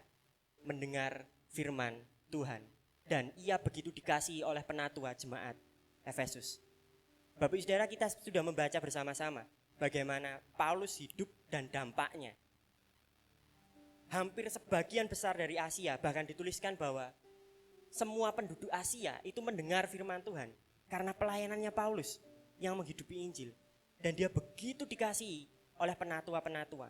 mendengar firman Tuhan. Dan ia begitu dikasihi oleh penatua jemaat Efesus. Bapak Ibu Saudara, kita sudah membaca bersama-sama bagaimana Paulus hidup dan dampaknya. Hampir sebagian besar dari Asia, bahkan dituliskan bahwa semua penduduk Asia itu mendengar firman Tuhan karena pelayanannya Paulus yang menghidupi Injil. Dan dia begitu dikasihi oleh penatua-penatua.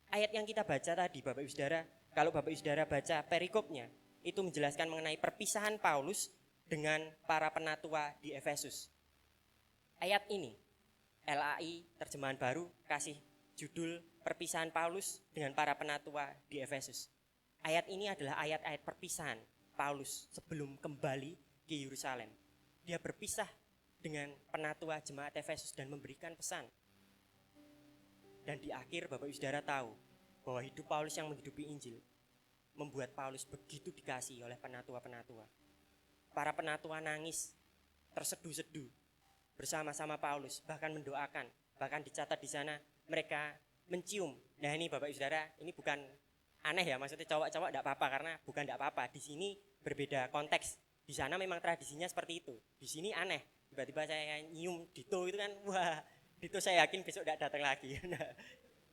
Ayat yang kita baca tadi, Bapak Ibu Saudara, kalau Bapak Ibu Saudara baca perikopnya, itu menjelaskan mengenai perpisahan Paulus dengan para penatua di Efesus. Ayat ini, LAI terjemahan baru kasih judul perpisahan Paulus dengan para penatua di Efesus. Ayat ini adalah ayat-ayat perpisahan Paulus sebelum kembali ke Yerusalem. Dia berpisah dengan penatua jemaat Efesus dan memberikan pesan. Dan di akhir Bapak Ibu Saudara tahu bahwa hidup Paulus yang menghidupi Injil membuat Paulus begitu dikasihi oleh penatua-penatua. Para penatua nangis, terseduh-seduh bersama-sama Paulus, bahkan mendoakan. Bahkan dicatat di sana mereka mencium. Nah ini Bapak Ibu Saudara, ini bukan aneh ya, maksudnya cowok-cowok tidak apa-apa, karena bukan tidak apa-apa. Di sini berbeda konteks. Di sana memang tradisinya seperti itu. Di sini aneh. Tiba-tiba saya nyium Dito itu kan, wah, Dito saya yakin besok tidak datang lagi.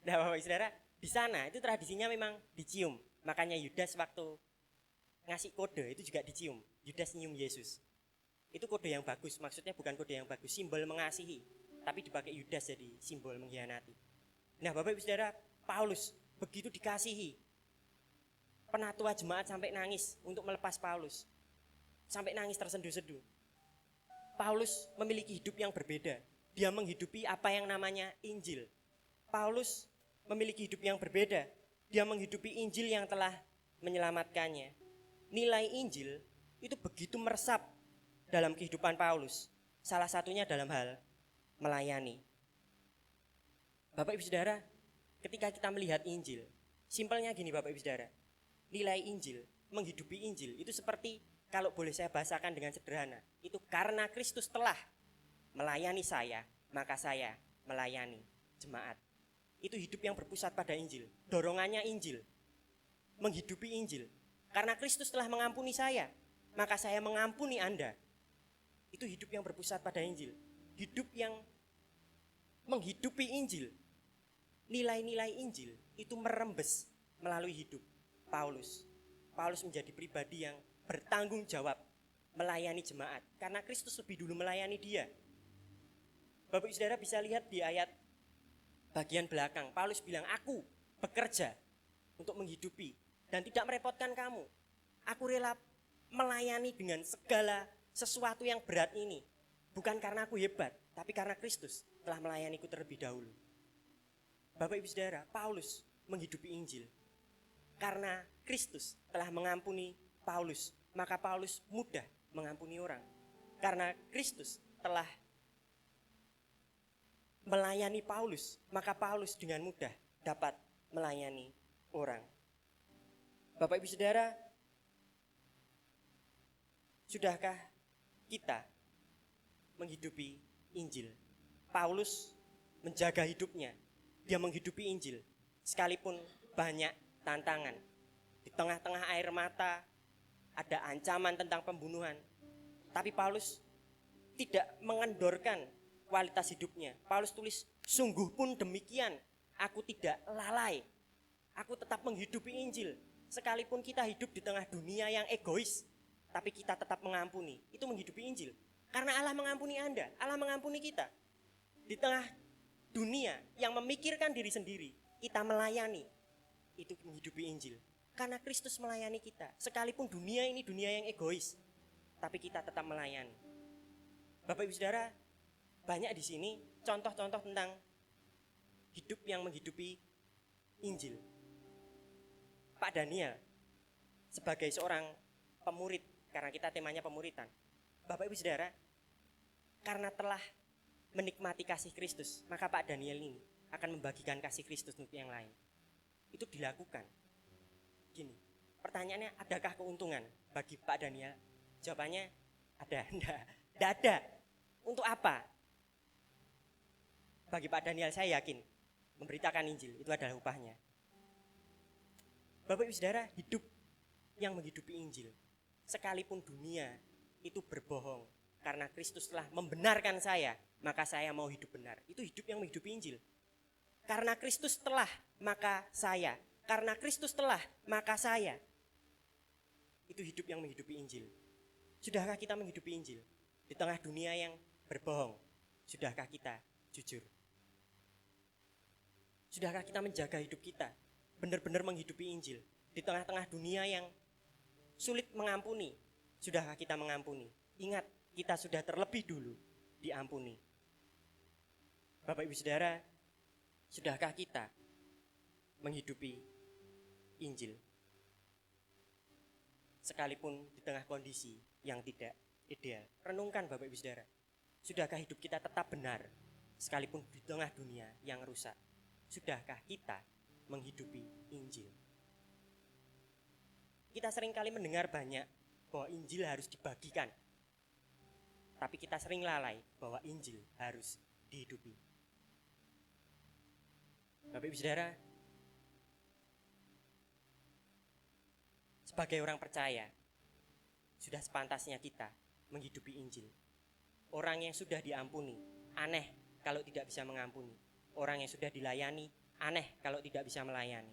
Nah Bapak Ibu Saudara, di sana itu tradisinya memang dicium. Makanya Yudas waktu ngasih kode itu juga dicium. Yudas nyium Yesus. Itu kode yang bagus, maksudnya bukan kode yang bagus, simbol mengasihi. Tapi dipakai Yudas jadi simbol mengkhianati. Nah Bapak Ibu Saudara, Paulus begitu dikasihi. Penatua jemaat sampai nangis untuk melepas Paulus. Sampai nangis tersenduh-senduh. Paulus memiliki hidup yang berbeda. Dia menghidupi apa yang namanya Injil. Paulus memiliki hidup yang berbeda. Dia menghidupi Injil yang telah menyelamatkannya. Nilai Injil itu begitu meresap dalam kehidupan Paulus. Salah satunya dalam hal melayani. Bapak Ibu Saudara, ketika kita melihat Injil, simpelnya gini Bapak Ibu Saudara. Nilai Injil, menghidupi Injil itu seperti, kalau boleh saya bahasakan dengan sederhana, itu karena Kristus telah melayani saya, maka saya melayani jemaat. Itu hidup yang berpusat pada Injil. Dorongannya Injil. Menghidupi Injil. Karena Kristus telah mengampuni saya, maka saya mengampuni Anda. Itu hidup yang berpusat pada Injil. Hidup yang menghidupi Injil. Nilai-nilai Injil itu merembes melalui hidup Paulus. Paulus menjadi pribadi yang bertanggung jawab melayani jemaat. Karena Kristus lebih dulu melayani dia. Bapak Ibu Saudara bisa lihat di ayat bagian belakang. Paulus bilang, aku bekerja untuk menghidupi dan tidak merepotkan kamu. Aku rela melayani dengan segala sesuatu yang berat ini. Bukan karena aku hebat, tapi karena Kristus telah melayaniku terlebih dahulu. Bapak Ibu Saudara, Paulus menghidupi Injil. Karena Kristus telah mengampuni Paulus, maka Paulus mudah mengampuni orang. Karena Kristus telah melayani Paulus, maka Paulus dengan mudah dapat melayani orang. Bapak Ibu Saudara, sudahkah kita menghidupi Injil? Paulus menjaga hidupnya, dia menghidupi Injil, sekalipun banyak tantangan. Di tengah-tengah air mata ada ancaman tentang pembunuhan, tapi Paulus tidak mengendorkan kualitas hidupnya. Paulus tulis, sungguh pun demikian, aku tidak lalai. Aku tetap menghidupi Injil. Sekalipun kita hidup di tengah dunia yang egois, tapi kita tetap mengampuni. Itu menghidupi Injil. Karena Allah mengampuni Anda, Allah mengampuni kita. Di tengah dunia yang memikirkan diri sendiri, kita melayani. Itu menghidupi Injil. Karena Kristus melayani kita. Sekalipun dunia ini dunia yang egois, tapi kita tetap melayani. Bapak Ibu Saudara, banyak di sini contoh-contoh tentang hidup yang menghidupi Injil. Pak Daniel sebagai seorang pemurid, karena kita temanya pemuritan. Bapak Ibu Saudara, karena telah menikmati kasih Kristus, maka Pak Daniel ini akan membagikan kasih Kristus untuk yang lain. Itu dilakukan. Gini, pertanyaannya, adakah keuntungan bagi Pak Daniel? Jawabannya ada, enggak ada. Untuk apa? Bagi Pak Daniel, saya yakin memberitakan Injil itu adalah upahnya. Bapak Ibu Saudara, hidup yang menghidupi Injil, sekalipun dunia itu berbohong, karena Kristus telah membenarkan saya, maka saya mau hidup benar. Itu hidup yang menghidupi Injil. Karena Kristus telah, maka saya. Karena Kristus telah, maka saya. Itu hidup yang menghidupi Injil. Sudahkah kita menghidupi Injil di tengah dunia yang berbohong? Sudahkah kita jujur? Sudahkah kita menjaga hidup kita benar-benar menghidupi Injil di tengah-tengah dunia yang sulit mengampuni? Sudahkah kita mengampuni? Ingat, kita sudah terlebih dulu diampuni. Bapak Ibu Saudara, sudahkah kita menghidupi Injil? Sekalipun di tengah kondisi yang tidak ideal. Renungkan Bapak Ibu Saudara. Sudahkah hidup kita tetap benar sekalipun di tengah dunia yang rusak? Sudahkah kita menghidupi Injil? Kita seringkali mendengar banyak bahwa Injil harus dibagikan, tapi kita sering lalai bahwa Injil harus dihidupi. Bapak Ibu Saudara, sebagai orang percaya, sudah sepantasnya kita menghidupi Injil. Orang yang sudah diampuni, aneh kalau tidak bisa mengampuni. Orang yang sudah dilayani, aneh kalau tidak bisa melayani.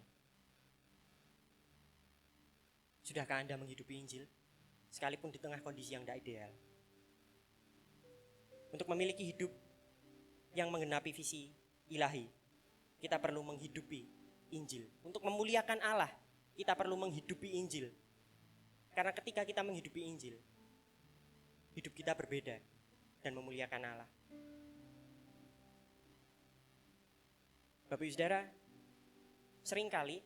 Sudahkah Anda menghidupi Injil? Sekalipun di tengah kondisi yang tidak ideal. Untuk memiliki hidup yang menggenapi visi ilahi, kita perlu menghidupi Injil. Untuk memuliakan Allah, kita perlu menghidupi Injil. Karena ketika kita menghidupi Injil, hidup kita berbeda dan memuliakan Allah. Bapak Ibu Saudara, seringkali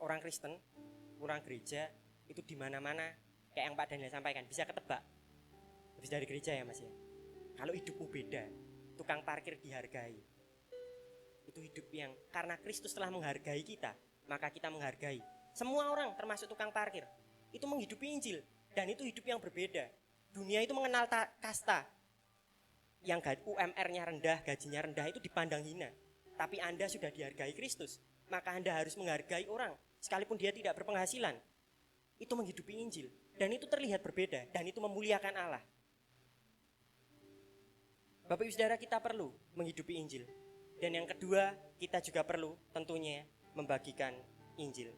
orang Kristen, orang gereja itu di mana-mana kayak yang Pak Daniel sampaikan, bisa ketebak. Habis dari gereja ya Mas ya. Kalau hidupmu beda, tukang parkir dihargai. Itu hidup yang karena Kristus telah menghargai kita, maka kita menghargai. Semua orang termasuk tukang parkir itu menghidupi Injil, dan itu hidup yang berbeda. Dunia itu mengenal kasta. Yang UMR-nya rendah, gajinya rendah itu dipandang hina. Tapi Anda sudah dihargai Kristus, maka Anda harus menghargai orang sekalipun dia tidak berpenghasilan. Itu menghidupi Injil, dan itu terlihat berbeda, dan itu memuliakan Allah. Bapak Ibu Saudara, kita perlu menghidupi Injil. Dan yang kedua, kita juga perlu tentunya membagikan Injil.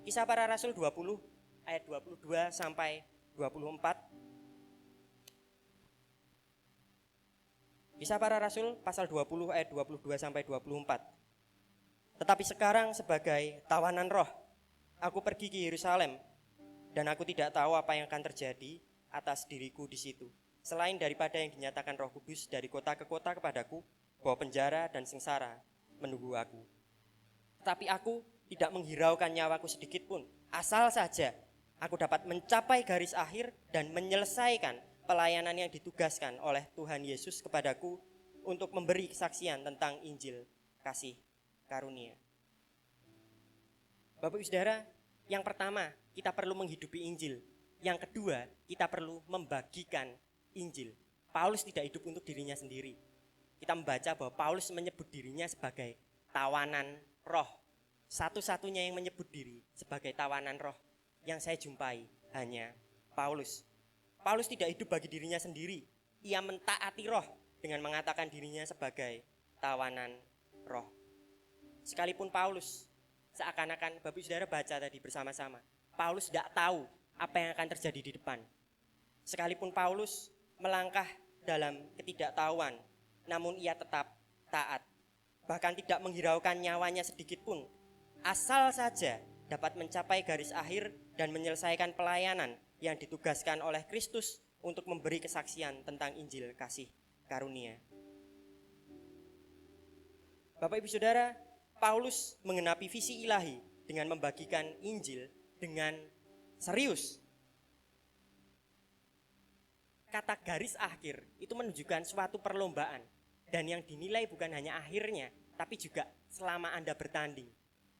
Kisah Para Rasul 20 ayat 22 sampai 24. Kisah Para Rasul pasal 20 ayat 22 sampai 24. Tetapi sekarang sebagai tawanan roh, aku pergi ke Yerusalem, dan aku tidak tahu apa yang akan terjadi atas diriku di situ, selain daripada yang dinyatakan Roh Kudus dari kota ke kota kepadaku, bahwa penjara dan sengsara menunggu aku. Tetapi aku tidak menghiraukan nyawaku sedikit pun, asal saja aku dapat mencapai garis akhir dan menyelesaikan pelayanan yang ditugaskan oleh Tuhan Yesus kepadaku untuk memberi kesaksian tentang Injil kasih karunia. Bapak Ibu Saudara, yang pertama, kita perlu menghidupi Injil. Yang kedua, kita perlu membagikan Injil. Paulus tidak hidup untuk dirinya sendiri. Kita membaca bahwa Paulus menyebut dirinya sebagai tawanan roh. Satu-satunya yang menyebut diri sebagai tawanan roh yang saya jumpai hanya Paulus. Paulus tidak hidup bagi dirinya sendiri. Ia mentaati roh dengan mengatakan dirinya sebagai tawanan roh. Sekalipun Paulus seakan-akan, Bapak Saudara baca tadi bersama-sama, Paulus tidak tahu apa yang akan terjadi di depan. Sekalipun Paulus melangkah dalam ketidaktahuan, namun ia tetap taat. Bahkan tidak menghiraukan nyawanya sedikit pun, asal saja dapat mencapai garis akhir dan menyelesaikan pelayanan yang ditugaskan oleh Kristus untuk memberi kesaksian tentang Injil kasih karunia. Bapak Ibu Saudara, Paulus menggenapi visi ilahi dengan membagikan Injil dengan serius. Kata garis akhir itu menunjukkan suatu perlombaan, dan yang dinilai bukan hanya akhirnya, tapi juga selama Anda bertanding.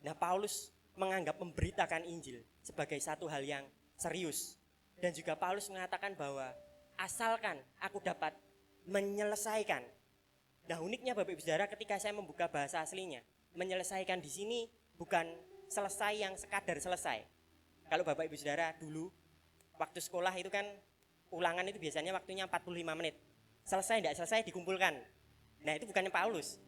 Nah, Paulus menganggap memberitakan Injil sebagai satu hal yang serius. Dan juga Paulus mengatakan bahwa asalkan aku dapat menyelesaikan. Nah, uniknya Bapak Ibu Saudara, ketika saya membuka bahasa aslinya, menyelesaikan di sini bukan selesai yang sekadar selesai. Kalau Bapak Ibu Saudara dulu waktu sekolah itu kan ulangan itu biasanya waktunya 45 menit. Selesai tidak selesai dikumpulkan. Nah, itu bukannya Paulus.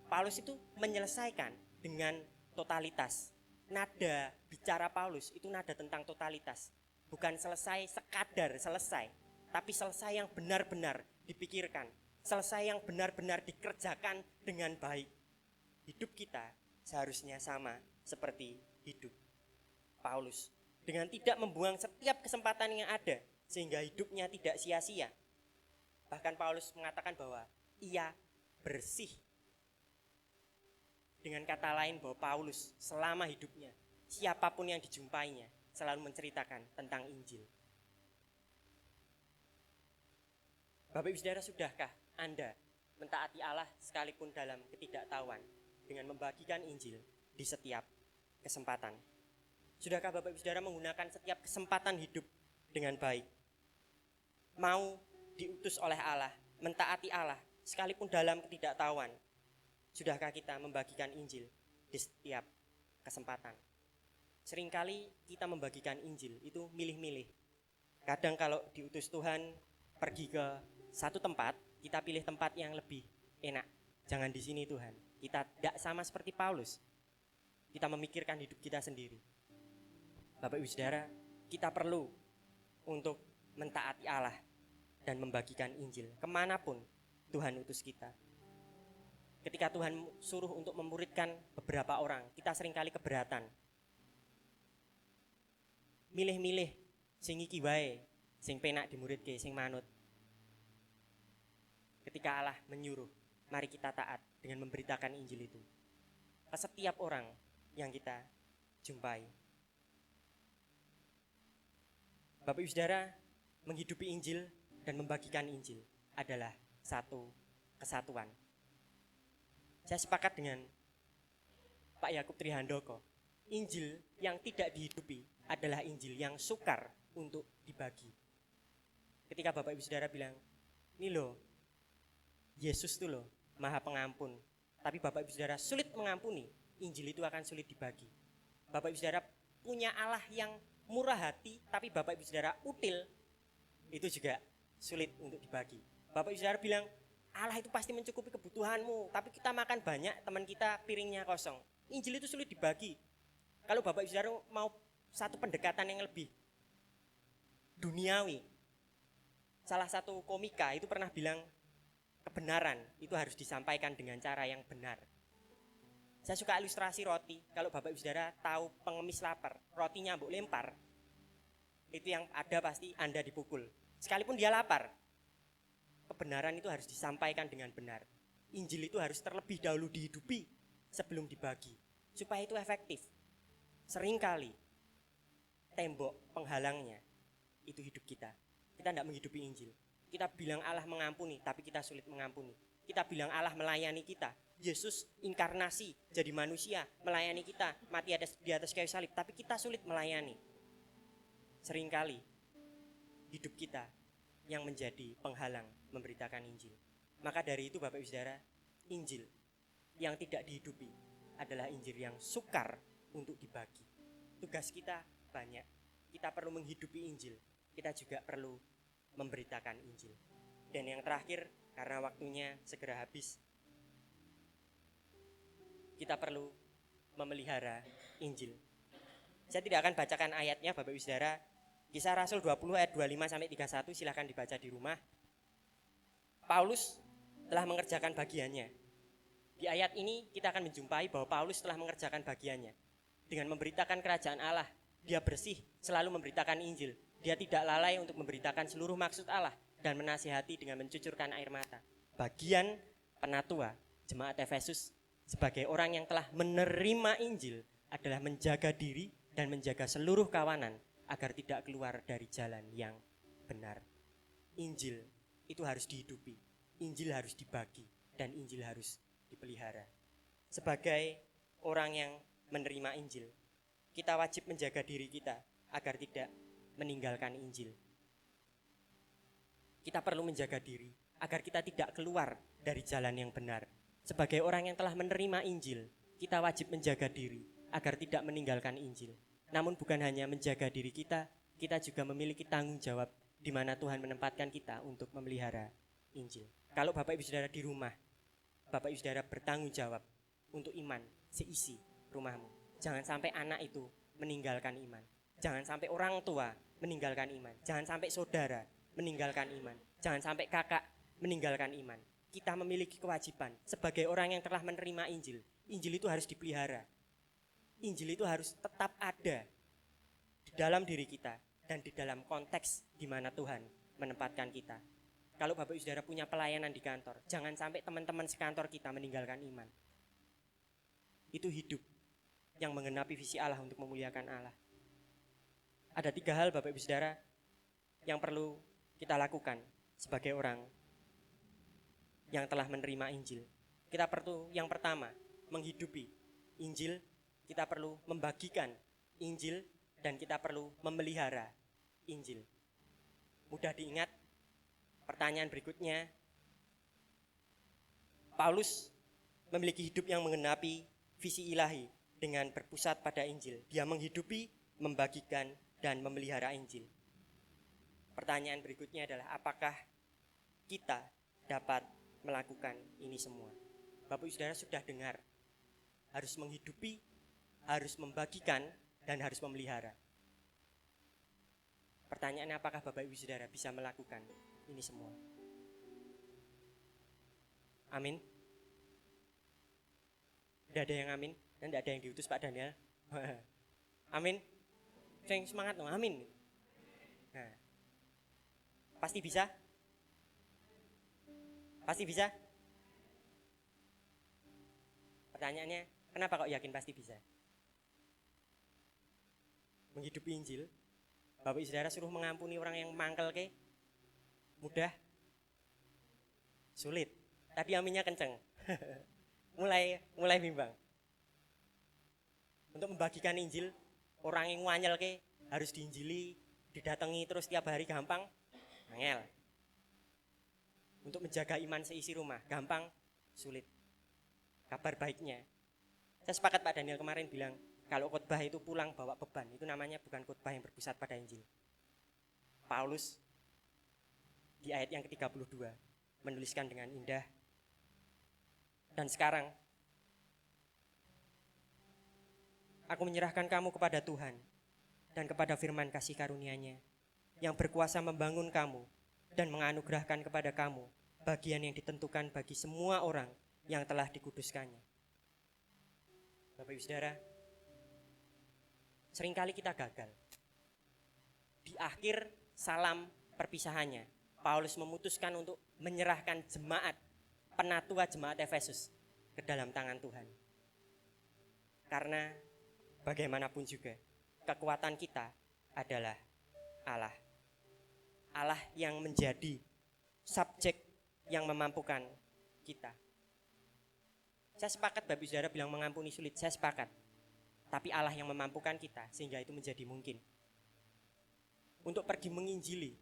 Paulus itu menyelesaikan dengan totalitas. Nada bicara Paulus itu nada tentang totalitas. Bukan selesai sekadar selesai, tapi selesai yang benar-benar dipikirkan, selesai yang benar-benar dikerjakan dengan baik. Hidup kita seharusnya sama seperti hidup Paulus, dengan tidak membuang setiap kesempatan yang ada sehingga hidupnya tidak sia-sia. Bahkan Paulus mengatakan bahwa ia bersih. Dengan kata lain bahwa Paulus selama hidupnya, siapapun yang dijumpainya selalu menceritakan tentang Injil. Bapak Ibu Saudara, sudahkah Anda mentaati Allah sekalipun dalam ketidaktahuan dengan membagikan Injil di setiap kesempatan? Sudahkah Bapak Ibu Saudara menggunakan setiap kesempatan hidup dengan baik? Mau diutus oleh Allah, mentaati Allah sekalipun dalam ketidaktahuan. Sudahkah kita membagikan Injil di setiap kesempatan? Seringkali kita membagikan Injil itu milih-milih. Kadang kalau diutus Tuhan pergi ke satu tempat, kita pilih tempat yang lebih enak. Jangan di sini Tuhan. Kita tidak sama seperti Paulus. Kita memikirkan hidup kita sendiri. Bapak Ibu Saudara, kita perlu untuk mentaati Allah dan membagikan Injil kemanapun Tuhan utus kita. Ketika Tuhan suruh untuk memuridkan beberapa orang, kita seringkali keberatan. Milih-milih sing iki wae, sing penak dimuridke, sing manut. Ketika Allah menyuruh, mari kita taat dengan memberitakan Injil itu ke setiap orang yang kita jumpai. Bapak Ibu Saudara, menghidupi Injil dan membagikan Injil adalah satu kesatuan. Saya sepakat dengan Pak Yakub Trihandoko. Injil yang tidak dihidupi adalah Injil yang sukar untuk dibagi. Ketika Bapak Ibu Saudara bilang, ini loh, Yesus itu loh, Maha Pengampun. Tapi Bapak Ibu Saudara sulit mengampuni, Injil itu akan sulit dibagi. Bapak Ibu Saudara punya Allah yang murah hati, tapi Bapak Ibu Saudara util, itu juga sulit untuk dibagi. Bapak Ibu Saudara bilang, Allah itu pasti mencukupi kebutuhanmu, tapi kita makan banyak, teman kita piringnya kosong. Injil itu sulit dibagi. Kalau Bapak Ibu Saudara mau satu pendekatan yang lebih duniawi, salah satu komika itu pernah bilang, kebenaran itu harus disampaikan dengan cara yang benar. Saya suka ilustrasi roti. Kalau Bapak Ibu Saudara tahu pengemis lapar, rotinya mbok lempar, itu yang ada pasti Anda dipukul. Sekalipun dia lapar, kebenaran itu harus disampaikan dengan benar. Injil itu harus terlebih dahulu dihidupi sebelum dibagi, supaya itu efektif. Seringkali tembok penghalangnya itu hidup kita. Kita tidak menghidupi Injil. Kita bilang Allah mengampuni, tapi kita sulit mengampuni. Kita bilang Allah melayani kita. Yesus inkarnasi jadi manusia, melayani kita, mati di atas kayu salib, tapi kita sulit melayani. Seringkali hidup kita yang menjadi penghalang memberitakan Injil. Maka dari itu Bapak Ibu Saudara, Injil yang tidak dihidupi adalah Injil yang sukar untuk dibagi. Tugas kita banyak. Kita perlu menghidupi Injil. Kita juga perlu memberitakan Injil. Dan yang terakhir, karena waktunya segera habis, kita perlu memelihara Injil. Saya tidak akan bacakan ayatnya Bapak Ibu Saudara. Kisah Rasul 20 ayat 25 sampai 31 silahkan dibaca di rumah. Paulus telah mengerjakan bagiannya. Di ayat ini kita akan menjumpai bahwa Paulus telah mengerjakan bagiannya. Dengan memberitakan kerajaan Allah, dia bersih selalu memberitakan Injil. Dia tidak lalai untuk memberitakan seluruh maksud Allah dan menasihati dengan mencucurkan air mata. Bagian penatua jemaat Efesus sebagai orang yang telah menerima Injil adalah menjaga diri dan menjaga seluruh kawanan agar tidak keluar dari jalan yang benar. Injil itu harus dihidupi, Injil harus dibagi, dan Injil harus dipelihara. Sebagai orang yang menerima Injil, kita wajib menjaga diri kita agar tidak meninggalkan Injil. Kita perlu menjaga diri agar kita tidak keluar dari jalan yang benar. Sebagai orang yang telah menerima Injil, kita wajib menjaga diri agar tidak meninggalkan Injil. Namun bukan hanya menjaga diri kita juga memiliki tanggung jawab di mana Tuhan menempatkan kita untuk memelihara Injil. Kalau Bapak Ibu Saudara di rumah, Bapak Ibu Saudara bertanggung jawab untuk iman seisi rumahmu. Jangan sampai anak itu meninggalkan iman. Jangan sampai orang tua meninggalkan iman. Jangan sampai saudara meninggalkan iman. Jangan sampai kakak meninggalkan iman. Kita memiliki kewajiban sebagai orang yang telah menerima Injil. Injil itu harus dipelihara. Injil itu harus tetap ada di dalam diri kita dan di dalam konteks di mana Tuhan menempatkan kita. Kalau Bapak Ibu Saudara punya pelayanan di kantor, jangan sampai teman-teman sekantor kita meninggalkan iman. Itu hidup yang menggenapi visi Allah untuk memuliakan Allah. Ada 3 hal Bapak Ibu Saudara yang perlu kita lakukan sebagai orang yang telah menerima Injil. Kita perlu yang pertama menghidupi Injil, kita perlu membagikan Injil, dan kita perlu memelihara Injil. Mudah diingat. Pertanyaan berikutnya, Paulus memiliki hidup yang menggenapi visi ilahi dengan berpusat pada Injil. Dia menghidupi, membagikan, dan memelihara Injil. Pertanyaan berikutnya adalah, apakah kita dapat melakukan ini semua? Bapak Ibu Saudara sudah dengar, harus menghidupi, harus membagikan, dan harus memelihara. Pertanyaannya, apakah Bapak Ibu Saudara bisa melakukan ini semua? Amin. Tidak ada yang amin, dan tidak ada yang diutus Pak Daniel. Amin. Saya semangat dong, amin. Nah, pasti bisa? Pasti bisa? Pertanyaannya, kenapa kok yakin pasti bisa? Menghidupi Injil, Bapak Ibu Saudara suruh mengampuni orang yang mangkel ke? Mudah? Sulit? Tadi aminnya kenceng. mulai bimbang. Untuk membagikan Injil, orang yang wanyel ke harus diinjili, didatangi terus tiap hari gampang? Angel. Untuk menjaga iman seisi rumah, gampang? Sulit. Kabar baiknya, saya sepakat Pak Daniel kemarin bilang, kalau khotbah itu pulang bawa beban, itu namanya bukan khotbah yang berpusat pada Injil. Paulus di ayat yang ke-32 menuliskan dengan indah, dan sekarang aku menyerahkan kamu kepada Tuhan dan kepada firman kasih karunia-Nya yang berkuasa membangun kamu dan menganugerahkan kepada kamu bagian yang ditentukan bagi semua orang yang telah dikuduskannya. Bapak Ibu Saudara, seringkali kita gagal. Di akhir salam perpisahannya, Paulus memutuskan untuk menyerahkan jemaat, penatua jemaat Efesus ke dalam tangan Tuhan. Karena bagaimanapun juga, kekuatan kita adalah Allah. Allah yang menjadi subjek yang memampukan kita. Saya sepakat Bapak Saudara bilang mengampuni sulit, saya sepakat. Tapi Allah yang memampukan kita sehingga itu menjadi mungkin. Untuk pergi menginjili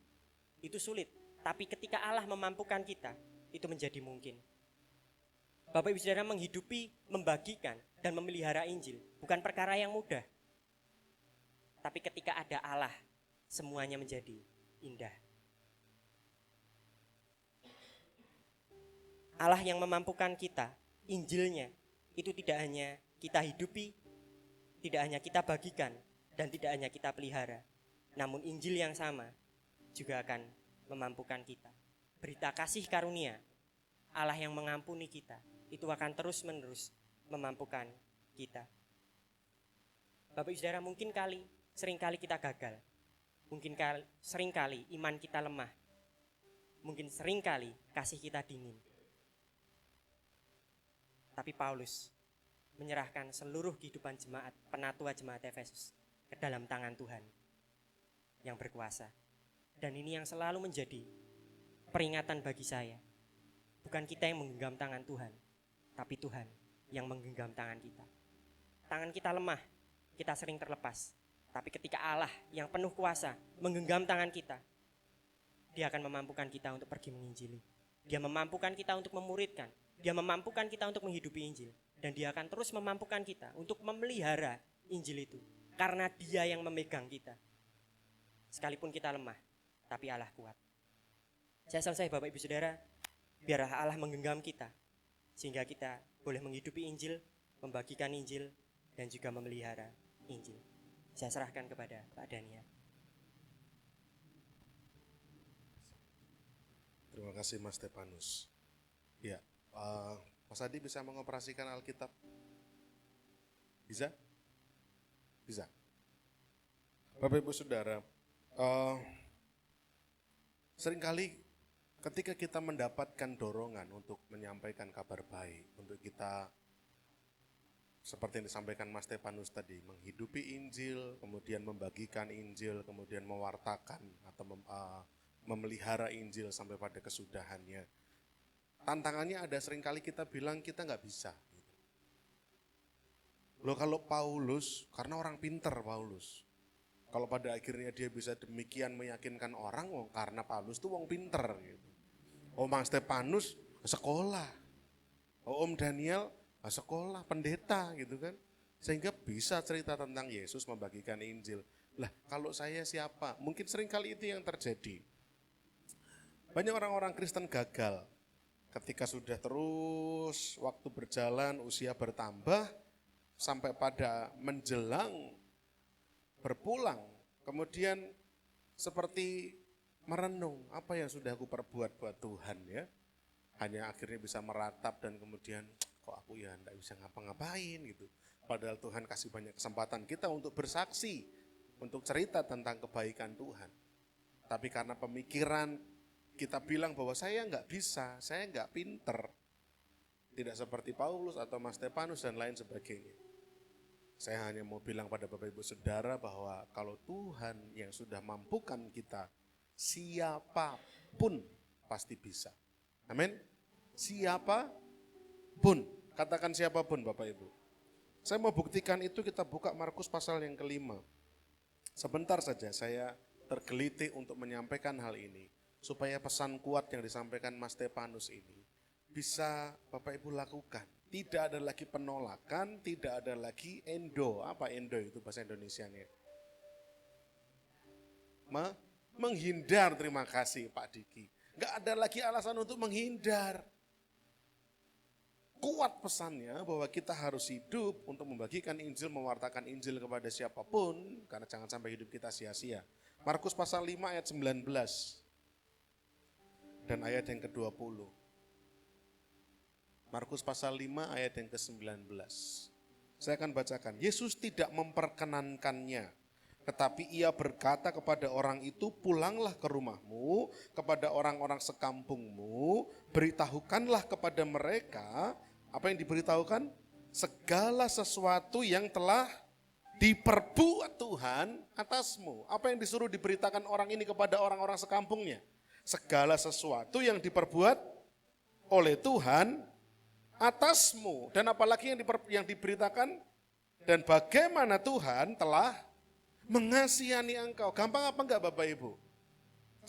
itu sulit, tapi ketika Allah memampukan kita, itu menjadi mungkin. Bapak Ibu Saudara, menghidupi, membagikan, dan memelihara Injil bukan perkara yang mudah. Tapi ketika ada Allah, semuanya menjadi indah. Allah yang memampukan kita, Injilnya, itu tidak hanya kita hidupi, tidak hanya kita bagikan, dan tidak hanya kita pelihara. Namun Injil yang sama juga akan memampukan kita. Berita kasih karunia, Allah yang mengampuni kita, itu akan terus-menerus memampukan kita. Bapak Ibu Saudara, mungkin seringkali kita gagal. Seringkali iman kita lemah. Mungkin seringkali kasih kita dingin. Tapi Paulus menyerahkan seluruh kehidupan jemaat, penatua jemaat Efesus ke dalam tangan Tuhan yang berkuasa. Dan ini yang selalu menjadi peringatan bagi saya. Bukan kita yang menggenggam tangan Tuhan, tapi Tuhan yang menggenggam tangan kita. Tangan kita lemah, kita sering terlepas. Tapi ketika Allah yang penuh kuasa menggenggam tangan kita, Dia akan memampukan kita untuk pergi menginjili. Dia memampukan kita untuk memuridkan. Dia memampukan kita untuk menghidupi Injil. Dan Dia akan terus memampukan kita untuk memelihara Injil itu. Karena Dia yang memegang kita. Sekalipun kita lemah, tapi Allah kuat. Saya selesai Bapak Ibu Saudara. Biarlah Allah menggenggam kita. Sehingga kita boleh menghidupi Injil, membagikan Injil, dan juga memelihara Injil. Saya serahkan kepada Pak Daniel. Terima kasih Mas Stefanus. Ya, Mas Adi bisa mengoperasikan Alkitab? Bisa? Bisa. Bapak Ibu Saudara, seringkali ketika kita mendapatkan dorongan untuk menyampaikan kabar baik, untuk kita seperti yang disampaikan Mas Stefanus tadi, menghidupi Injil, kemudian membagikan Injil, kemudian mewartakan atau memelihara Injil sampai pada kesudahannya. tantangannya ada seringkali kita bilang kita nggak bisa. Loh kalau Paulus, karena orang pinter Paulus. Kalau pada akhirnya dia bisa demikian meyakinkan orang, karena Paulus tuh wong pinter. Gitu. Mang Stefanus sekolah, Om Daniel sekolah, pendeta gitu kan. Sehingga bisa cerita tentang Yesus membagikan Injil. Lah kalau saya siapa? Mungkin seringkali itu yang terjadi. Banyak orang-orang Kristen gagal. Ketika sudah terus waktu berjalan, usia bertambah, sampai pada menjelang berpulang, kemudian seperti merenung, apa yang sudah aku perbuat buat Tuhan ya. Hanya akhirnya bisa meratap dan kemudian, kok aku ya enggak bisa ngapa-ngapain gitu. Padahal Tuhan kasih banyak kesempatan kita untuk bersaksi, untuk cerita tentang kebaikan Tuhan. Tapi karena pemikiran, kita bilang bahwa saya enggak bisa, saya enggak pinter. Tidak seperti Paulus atau Mas Stefanus dan lain sebagainya. Saya hanya mau bilang pada Bapak Ibu Saudara bahwa kalau Tuhan yang sudah mampukan kita, siapapun pasti bisa. Amin. Siapapun, katakan siapapun Bapak Ibu. Saya mau buktikan itu, kita buka Markus pasal yang ke-5. Sebentar saja saya tergelitik untuk menyampaikan hal ini, supaya pesan kuat yang disampaikan Mas Stefanus ini bisa Bapak Ibu lakukan. Tidak ada lagi penolakan, tidak ada lagi endo. Apa endo itu bahasa Indonesianya? Menghindar, terima kasih Pak Diki. Enggak ada lagi alasan untuk menghindar. Kuat pesannya bahwa kita harus hidup untuk membagikan Injil, mewartakan Injil kepada siapapun, karena jangan sampai hidup kita sia-sia. Markus pasal 5 ayat 19 dan ayat yang ke-20. Markus pasal 5 ayat yang ke-19. Saya akan bacakan. Yesus tidak memperkenankannya, tetapi ia berkata kepada orang itu, pulanglah ke rumahmu, kepada orang-orang sekampungmu, beritahukanlah kepada mereka, apa yang diberitahukan? Segala sesuatu yang telah diperbuat Tuhan atasmu. Apa yang disuruh diberitakan orang ini kepada orang-orang sekampungnya? Segala sesuatu yang diperbuat oleh Tuhan atasmu. Dan apalagi yang diberitakan, dan bagaimana Tuhan telah mengasihani engkau. Gampang apa enggak Bapak Ibu?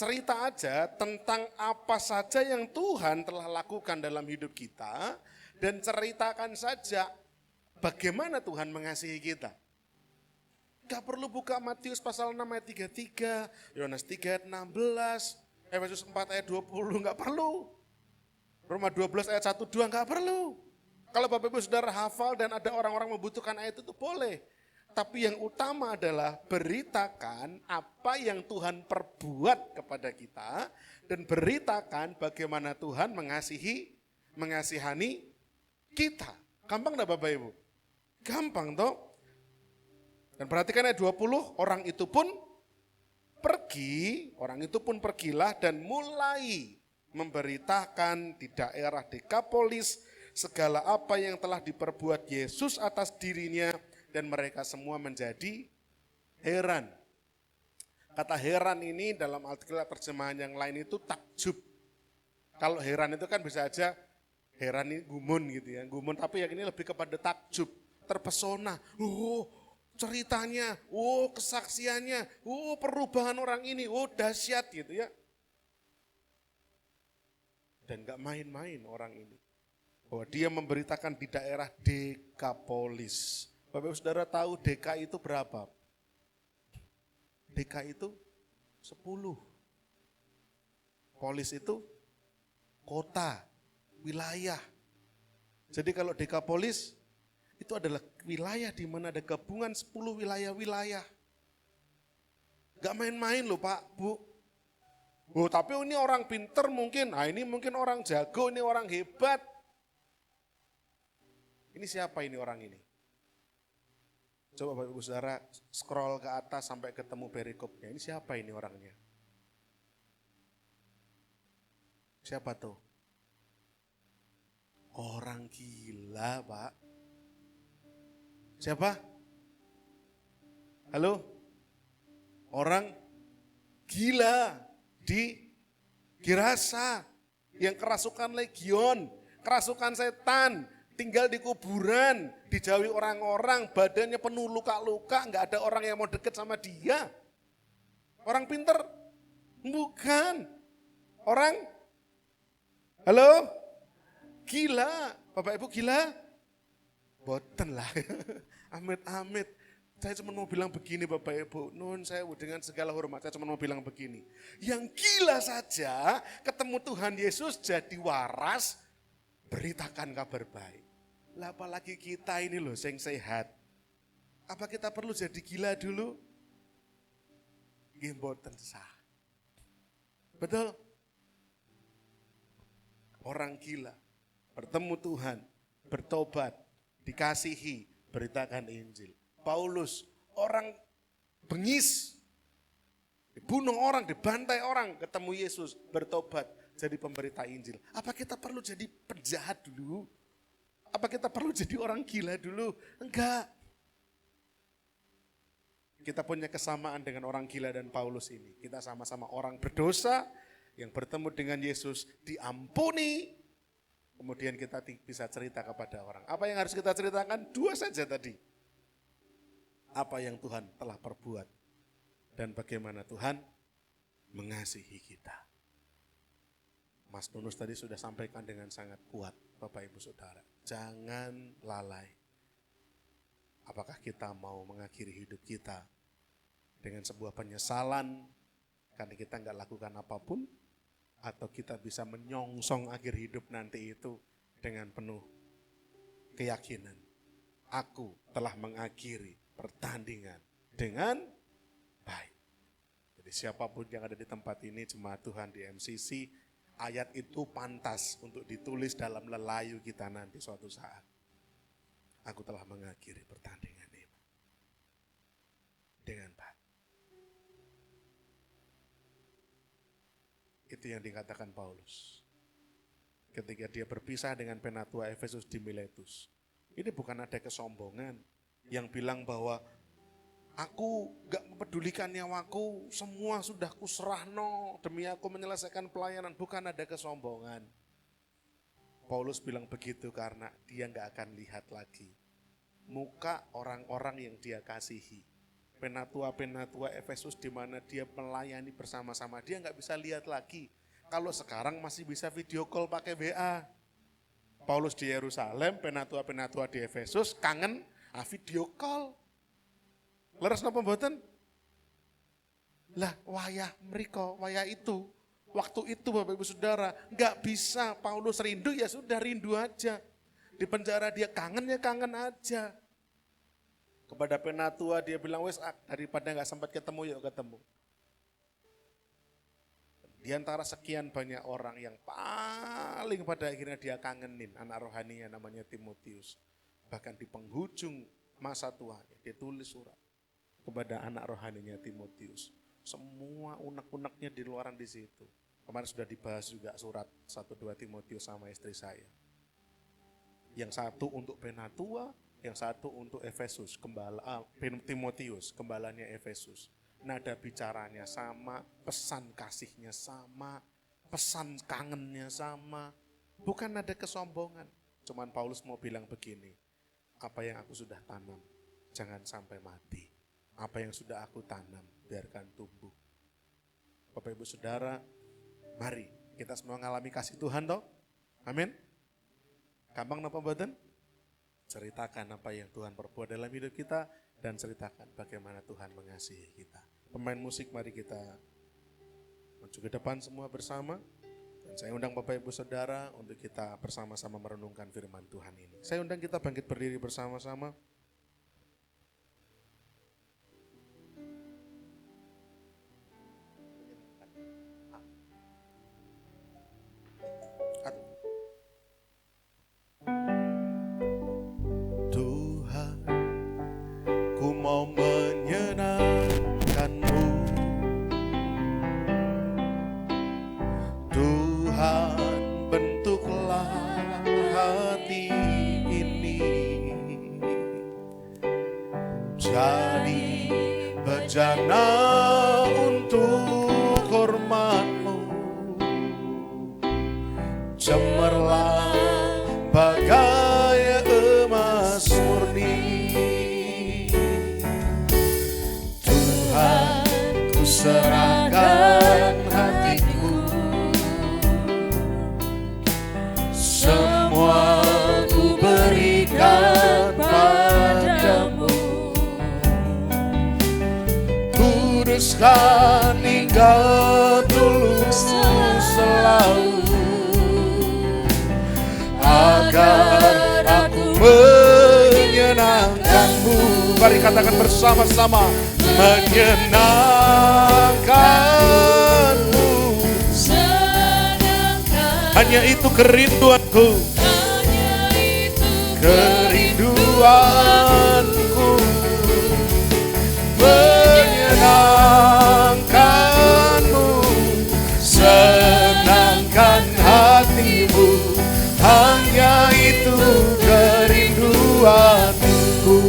Cerita aja tentang apa saja yang Tuhan telah lakukan dalam hidup kita, dan ceritakan saja bagaimana Tuhan mengasihi kita. Gak perlu buka Matius pasal 6 ayat 33, Yohanes 3 ayat 16, Efesus 4 ayat 20, gak perlu. Roma 12 ayat 1-2 gak perlu. Kalau Bapak Ibu Saudara hafal dan ada orang-orang membutuhkan ayat itu boleh. Tapi yang utama adalah beritakan apa yang Tuhan perbuat kepada kita, dan beritakan bagaimana Tuhan mengasihani kita. Gampang enggak Bapak Ibu? Gampang toh. Dan perhatikan ayat 20, orang itu pun pergilah dan mulai memberitakan di daerah Dekapolis segala apa yang telah diperbuat Yesus atas dirinya, dan mereka semua menjadi heran. Kata heran ini dalam Alkitab terjemahan yang lain itu takjub. Kalau heran itu kan bisa aja heran ini gumun gitu ya, gumun, tapi yang ini lebih kepada takjub, terpesona. Ceritanya, kesaksiannya, perubahan orang ini, dahsyat gitu ya. Dan gak main-main orang ini. Bahwa dia memberitakan di daerah Dekapolis. Bapak Ibu Saudara tahu Deka itu berapa? Deka itu 10. Polis itu kota, wilayah. Jadi kalau Dekapolis itu adalah wilayah di mana ada gabungan 10 wilayah-wilayah. Gak main-main loh Pak, Bu. Tapi ini orang pinter mungkin, ini mungkin orang jago, ini orang hebat. Ini siapa ini orang ini? Coba Bapak Ibu Saudara scroll ke atas sampai ketemu perikopnya. Ini siapa ini orangnya? Siapa tuh? Orang gila Pak. Siapa? Halo? Orang gila di Gerasa. yang kerasukan legion, kerasukan setan, tinggal di kuburan, dijauhi orang-orang, badannya penuh luka-luka, nggak ada orang yang mau deket sama dia. Orang pinter? Bukan. Orang? Halo? Gila. Bapak Ibu gila? Boten lah. Amit-amit. Saya cuma mau bilang begini Bapak Ibu. Nun saya dengan segala hormat, saya cuma mau bilang begini. Yang gila saja ketemu Tuhan Yesus jadi waras, beritakan kabar baik. Lah apalagi kita ini loh yang sehat. Apa kita perlu jadi gila dulu? Nggih mboten sah. Betul? Orang gila bertemu Tuhan, bertobat, dikasihi, beritakan Injil. Paulus, orang bengis, dibunuh orang, dibantai orang, ketemu Yesus, bertobat, jadi pemberita Injil. Apa kita perlu jadi penjahat dulu? Apa kita perlu jadi orang gila dulu? Enggak. Kita punya kesamaan dengan orang gila dan Paulus ini. Kita sama-sama orang berdosa yang bertemu dengan Yesus, diampuni. Kemudian kita bisa cerita kepada orang. Apa yang harus kita ceritakan? Dua saja tadi. Apa yang Tuhan telah perbuat dan bagaimana Tuhan mengasihi kita. Mas Nunus tadi sudah sampaikan dengan sangat kuat, Bapak Ibu Saudara. Jangan lalai. Apakah kita mau mengakhiri hidup kita dengan sebuah penyesalan karena kita nggak lakukan apapun, atau kita bisa menyongsong akhir hidup nanti itu dengan penuh keyakinan. Aku telah mengakhiri pertandingan dengan baik. Jadi siapapun yang ada di tempat ini, jemaat Tuhan di MCC, ayat itu pantas untuk ditulis dalam lelayu kita nanti suatu saat. Aku telah mengakhiri pertandingan ini dengan baik. Itu yang dikatakan Paulus. Ketika dia berpisah dengan penatua Efesus di Miletus. Ini bukan ada kesombongan yang bilang bahwa aku gak mempedulikan nyawaku, semua sudah kuserahno demi aku menyelesaikan pelayanan. Bukan ada kesombongan. Paulus bilang begitu karena dia gak akan lihat lagi muka orang-orang yang dia kasihi. Penatua-penatua Efesus di mana dia melayani bersama-sama, dia nggak bisa lihat lagi. Kalau sekarang masih bisa video call pakai WA. Paulus di Yerusalem, penatua-penatua di Efesus kangen video call. Leres napa mboten? Lah wayah mriko, wayah itu, waktu itu Bapak Ibu Saudara, nggak bisa. Paulus rindu ya sudah rindu aja. Di penjara dia kangen ya kangen aja. Kepada penatua dia bilang, wes daripada nggak sempat ketemu, yuk ketemu. Di antara sekian banyak orang yang paling pada akhirnya dia kangenin anak rohaninya namanya Timotius. Bahkan di penghujung masa tuanya dia tulis surat kepada anak rohaninya Timotius. Semua unek-uneknya di luaran di situ. Kemarin sudah dibahas juga surat 1-2 Timotius sama istri saya. Yang satu untuk penatua, yang satu untuk Efesus, Timotius, gembalanya Efesus. Nada bicaranya sama, pesan kasihnya sama, pesan kangennya sama. Bukan ada kesombongan. Cuman Paulus mau bilang begini, apa yang aku sudah tanam, jangan sampai mati. Apa yang sudah aku tanam, biarkan tumbuh. Bapak Ibu Saudara, mari kita semua mengalami kasih Tuhan toh. Amin. Gampang napa mboten? Ceritakan apa yang Tuhan perbuat dalam hidup kita dan ceritakan bagaimana Tuhan mengasihi kita. Pemain musik mari kita maju ke depan semua bersama. Dan saya undang Bapak Ibu Saudara untuk kita bersama-sama merenungkan firman Tuhan ini. Saya undang kita bangkit berdiri bersama-sama. Mau menyenangkan-Mu, Tuhan, bentuklah hati ini jadi bejana untuk hormat-Mu. cemerlang bagai emas murni. Tuhan, ku serahkan hatiku, semua ku berikan padamu. Kuduskan Engkau tulus selalu, agar aku menyenangkanmu. Mari katakan bersama-sama, menyenangkanmu. Hanya itu kerinduanku, kerinduanku, menyenangkanmu, senangkan hatimu. Hanya itu kerinduanku.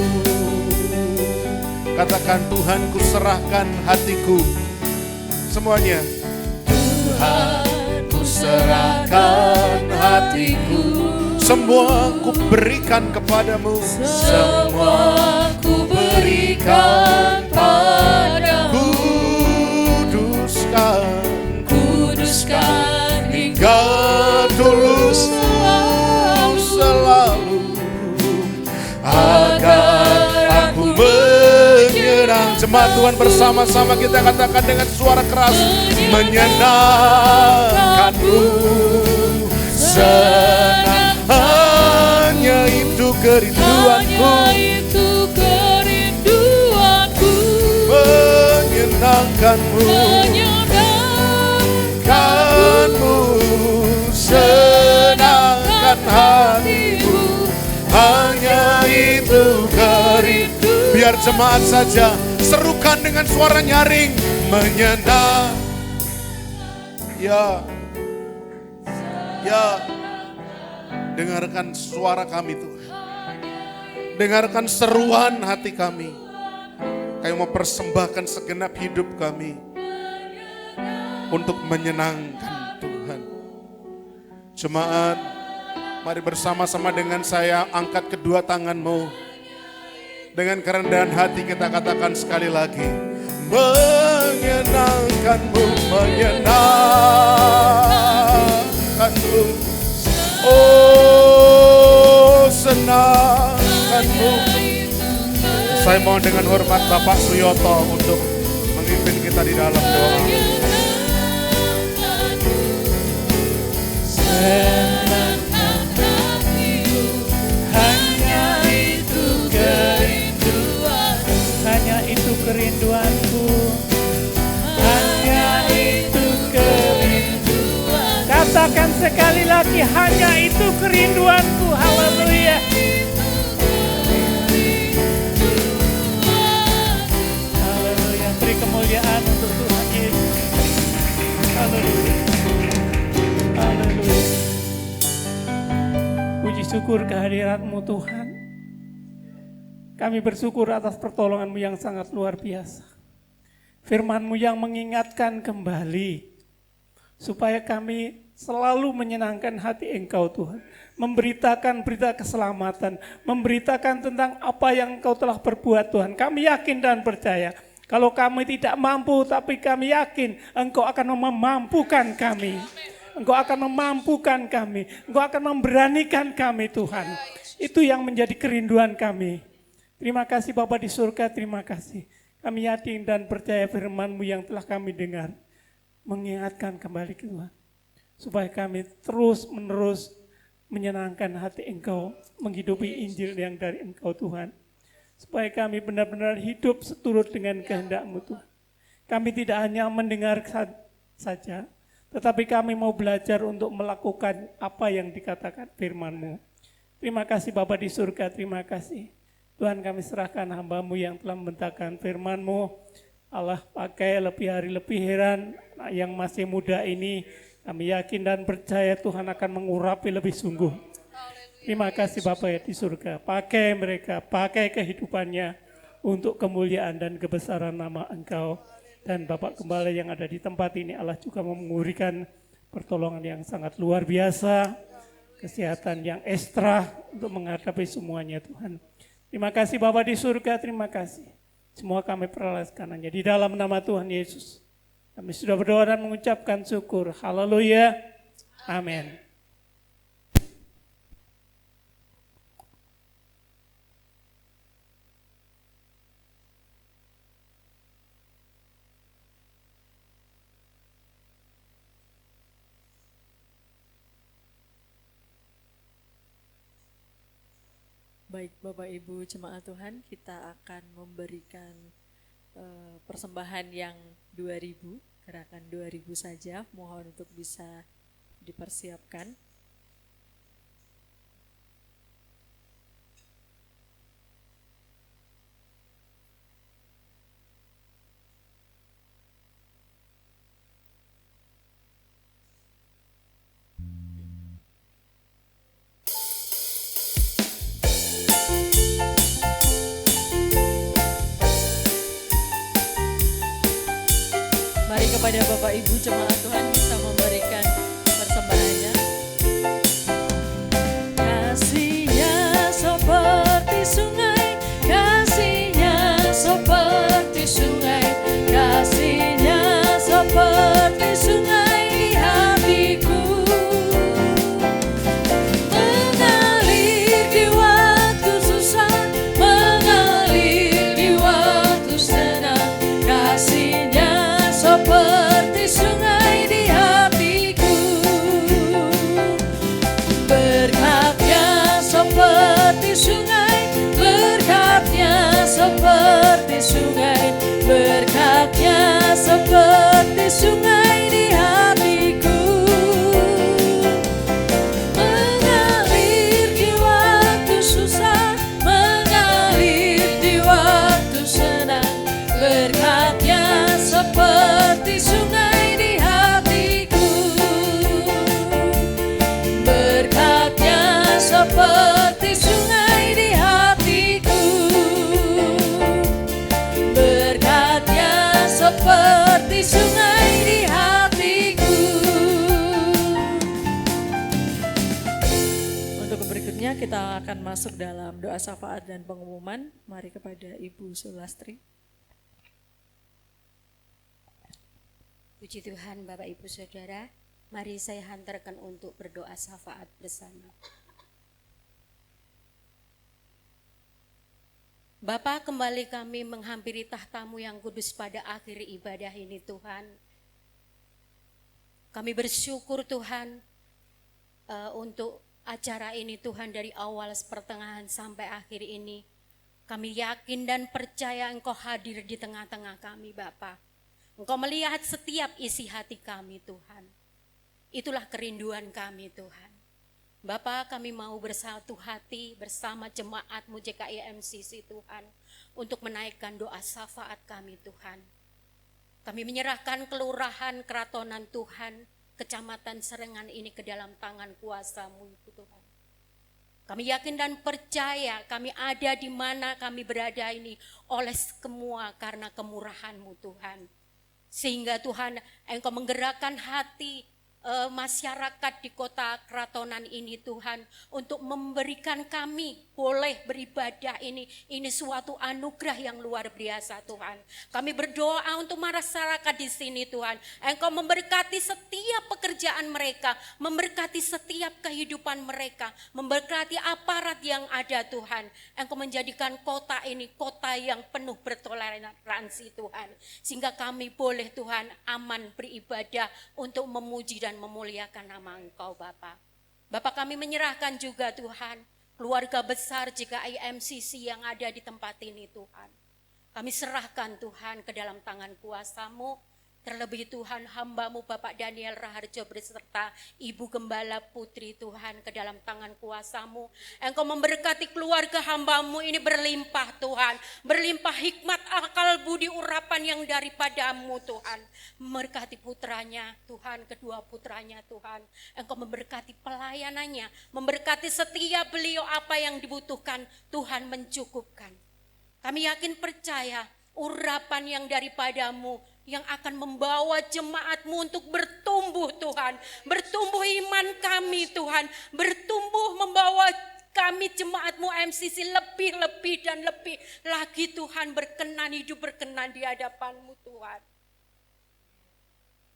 Katakan, Tuhan, ku serahkan hatiku. Semuanya. Tuhan, ku serahkan hatiku, semua ku berikan kepadamu. Semua ku berikan padamu. Kuduskan Engkau tulus selalu, agar aku menyenang. Jemaat Tuhan, bersama-sama kita katakan dengan suara keras, menyenangkanmu, senang. Hanya itu kerinduanku, menyenangkanmu, senangkan hatimu. Hanya itu kerindu. Biar jemaat saja serukan dengan suara nyaring, menyenang. Ya, dengarkan suara kami Tuhan, dengarkan seruan hati kami. Kami mau persembahkan segenap hidup kami untuk menyenangkan Tuhan. Jemaat, mari bersama-sama dengan saya angkat kedua tanganmu. Dengan kerendahan hati kita katakan sekali lagi, menyenangkanmu, menyenangkanmu. Oh, senangkanmu. Saya mohon dengan hormat Bapak Suyoto untuk memimpin kita di dalam doa. Hanya itu kerinduanku, hanya itu kerinduan. Katakan sekali lagi, hanya itu kerinduanku. Haleluya. Haleluya. Beri kemuliaan untuk Tuhan Yesus. Haleluya. Haleluya. Puji syukur kehadirat-Mu Tuhan. Kami bersyukur atas pertolongan-Mu yang sangat luar biasa. Firman-Mu yang mengingatkan kembali, supaya kami selalu menyenangkan hati Engkau Tuhan. Memberitakan berita keselamatan, memberitakan tentang apa yang Engkau telah perbuat Tuhan. Kami yakin dan percaya, kalau kami tidak mampu, tapi kami yakin Engkau akan memampukan kami. Engkau akan memampukan kami, Engkau akan memberanikan kami Tuhan. Itu yang menjadi kerinduan kami. Terima kasih Bapa di surga, terima kasih. Kami yakin dan percaya firman-Mu yang telah kami dengar, mengingatkan kembali Tuhan. Supaya kami terus menerus menyenangkan hati Engkau, menghidupi Injil yang dari Engkau Tuhan. Supaya kami benar-benar hidup seturut dengan kehendak-Mu Tuhan. Kami tidak hanya mendengar saja, tetapi kami mau belajar untuk melakukan apa yang dikatakan firman-Mu. Terima kasih Bapa di surga, terima kasih. Tuhan, kami serahkan hamba-Mu yang telah membentangkan firman-Mu. Allah, pakai lebih hari lebih heran yang masih muda ini. Kami yakin dan percaya Tuhan akan mengurapi lebih sungguh. Terima kasih Bapa ya di surga. Pakai mereka, pakai kehidupannya untuk kemuliaan dan kebesaran nama Engkau. Dan Bapak Gembala yang ada di tempat ini, Allah juga memberikan pertolongan yang sangat luar biasa, kesehatan yang ekstra untuk menghadapi semuanya Tuhan. Terima kasih Bapa di surga, terima kasih. Semua kami perlaskan hanya di dalam nama Tuhan Yesus. Kami sudah berdoa dan mengucapkan syukur. Haleluya. Amin. Baik Bapak Ibu jemaat Tuhan, kita akan memberikan persembahan yang 2.000, gerakan 2.000 saja. Mohon untuk bisa dipersiapkan. Mari kepada Bapak Ibu jemaat Tuhan bisa memberikan persembahannya. Kasih-Nya seperti sungai, kasih-Nya seperti sungai, kasih-Nya seperti sungai di hatiku. Mengalir di waktu susah, mengalir di waktu senang, kasih-Nya seperti sungai di hatiku. Berkatnya seperti sungai, berkatnya seperti sungai, berkatnya seperti sungai di hatiku. Mengalir di waktu susah, mengalir di waktu senang, berkatnya seperti sungai di hatiku. Berkatnya seperti sungai di hatiku. Berkatnya seperti sungai di hatiku. Untuk berikutnya kita akan masuk dalam doa syafaat dan pengumuman. Mari kepada Ibu Sulastri. Puji Tuhan Bapak Ibu Saudara, mari saya hantarkan untuk berdoa syafaat bersama. Bapa, kembali kami menghampiri tahta-Mu yang kudus pada akhir ibadah ini Tuhan. Kami bersyukur Tuhan untuk acara ini Tuhan, dari awal pertengahan sampai akhir ini. Kami yakin dan percaya Engkau hadir di tengah-tengah kami Bapa. Engkau melihat setiap isi hati kami Tuhan. Itulah kerinduan kami Tuhan. Bapa, kami mau bersatu hati bersama jemaat-Mu JKI MCC Tuhan, untuk menaikkan doa syafaat kami Tuhan. Kami menyerahkan kelurahan Keratonan Tuhan, Kecamatan Serengan ini ke dalam tangan kuasa-Mu Tuhan. Kami yakin dan percaya kami ada di mana kami berada ini oleh semua karena kemurahan-Mu Tuhan. Sehingga Tuhan, Engkau menggerakkan hati masyarakat di kota Keratonan ini Tuhan, untuk memberikan kami boleh beribadah ini suatu anugerah yang luar biasa Tuhan. Kami berdoa untuk masyarakat di sini Tuhan, Engkau memberkati setiap pekerjaan mereka, memberkati setiap kehidupan mereka, memberkati aparat yang ada Tuhan. Engkau menjadikan kota ini kota yang penuh bertoleransi Tuhan, sehingga kami boleh Tuhan aman beribadah untuk memuji dan memuliakan nama Engkau Bapa. Bapa, kami menyerahkan juga Tuhan keluarga besar JKI MCC yang ada di tempat ini Tuhan. Kami serahkan Tuhan ke dalam tangan kuasa-Mu. Terlebih Tuhan, hamba-Mu Bapak Daniel Raharjo beserta Ibu Gembala Putri Tuhan ke dalam tangan kuasa-Mu. Engkau memberkati keluarga hamba-Mu ini berlimpah Tuhan. Berlimpah hikmat, akal, budi, urapan yang daripada-Mu Tuhan. Memberkati putranya Tuhan, kedua putranya Tuhan. Engkau memberkati pelayanannya. Memberkati setiap beliau apa yang dibutuhkan, Tuhan mencukupkan. Kami yakin percaya urapan yang daripada-Mu yang akan membawa jemaat-Mu untuk bertumbuh Tuhan. Bertumbuh iman kami Tuhan, bertumbuh membawa kami jemaat-Mu MCC lebih dan lebih lagi Tuhan, berkenan, hidup berkenan di hadapan-Mu Tuhan.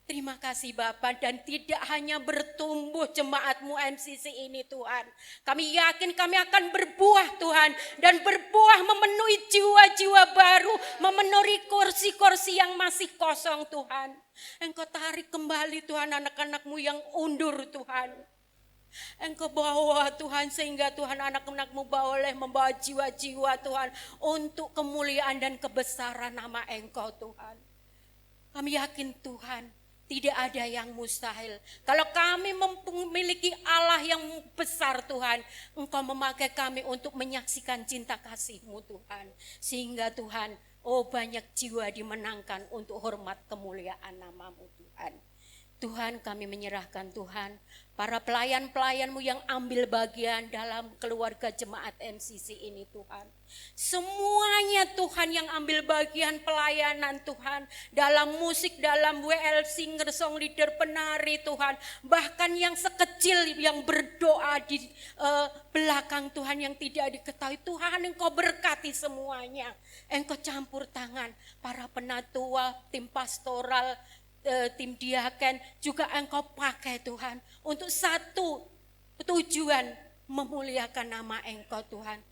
Terima kasih Bapak, dan tidak hanya bertumbuh jemaat-Mu MCC ini Tuhan. Kami yakin kami akan berbuah Tuhan, dan berbuah memenuhi jiwa-jiwa baru, memenuhi kursi-kursi yang masih kosong Tuhan. Engkau tarik kembali Tuhan anak-anak-Mu yang undur Tuhan. Engkau bawa Tuhan, sehingga Tuhan anak-anak-Mu boleh membawa jiwa-jiwa Tuhan untuk kemuliaan dan kebesaran nama Engkau Tuhan. Kami yakin Tuhan, tidak ada yang mustahil. Kalau kami memiliki Allah yang besar Tuhan, Engkau memakai kami untuk menyaksikan cinta kasih-Mu Tuhan. Sehingga Tuhan, banyak jiwa dimenangkan untuk hormat kemuliaan nama-Mu Tuhan. Tuhan, kami menyerahkan Tuhan, para pelayan-pelayan-Mu yang ambil bagian dalam keluarga jemaat MCC ini Tuhan. Semuanya Tuhan yang ambil bagian pelayanan Tuhan, dalam musik, dalam WL, singer, song leader, penari Tuhan. Bahkan yang sekecil yang berdoa di belakang Tuhan yang tidak diketahui. Tuhan, Engkau berkati semuanya. Engkau campur tangan para penatua, tim pastoral, tim diaken juga Engkau pakai Tuhan untuk satu tujuan, memuliakan nama Engkau Tuhan.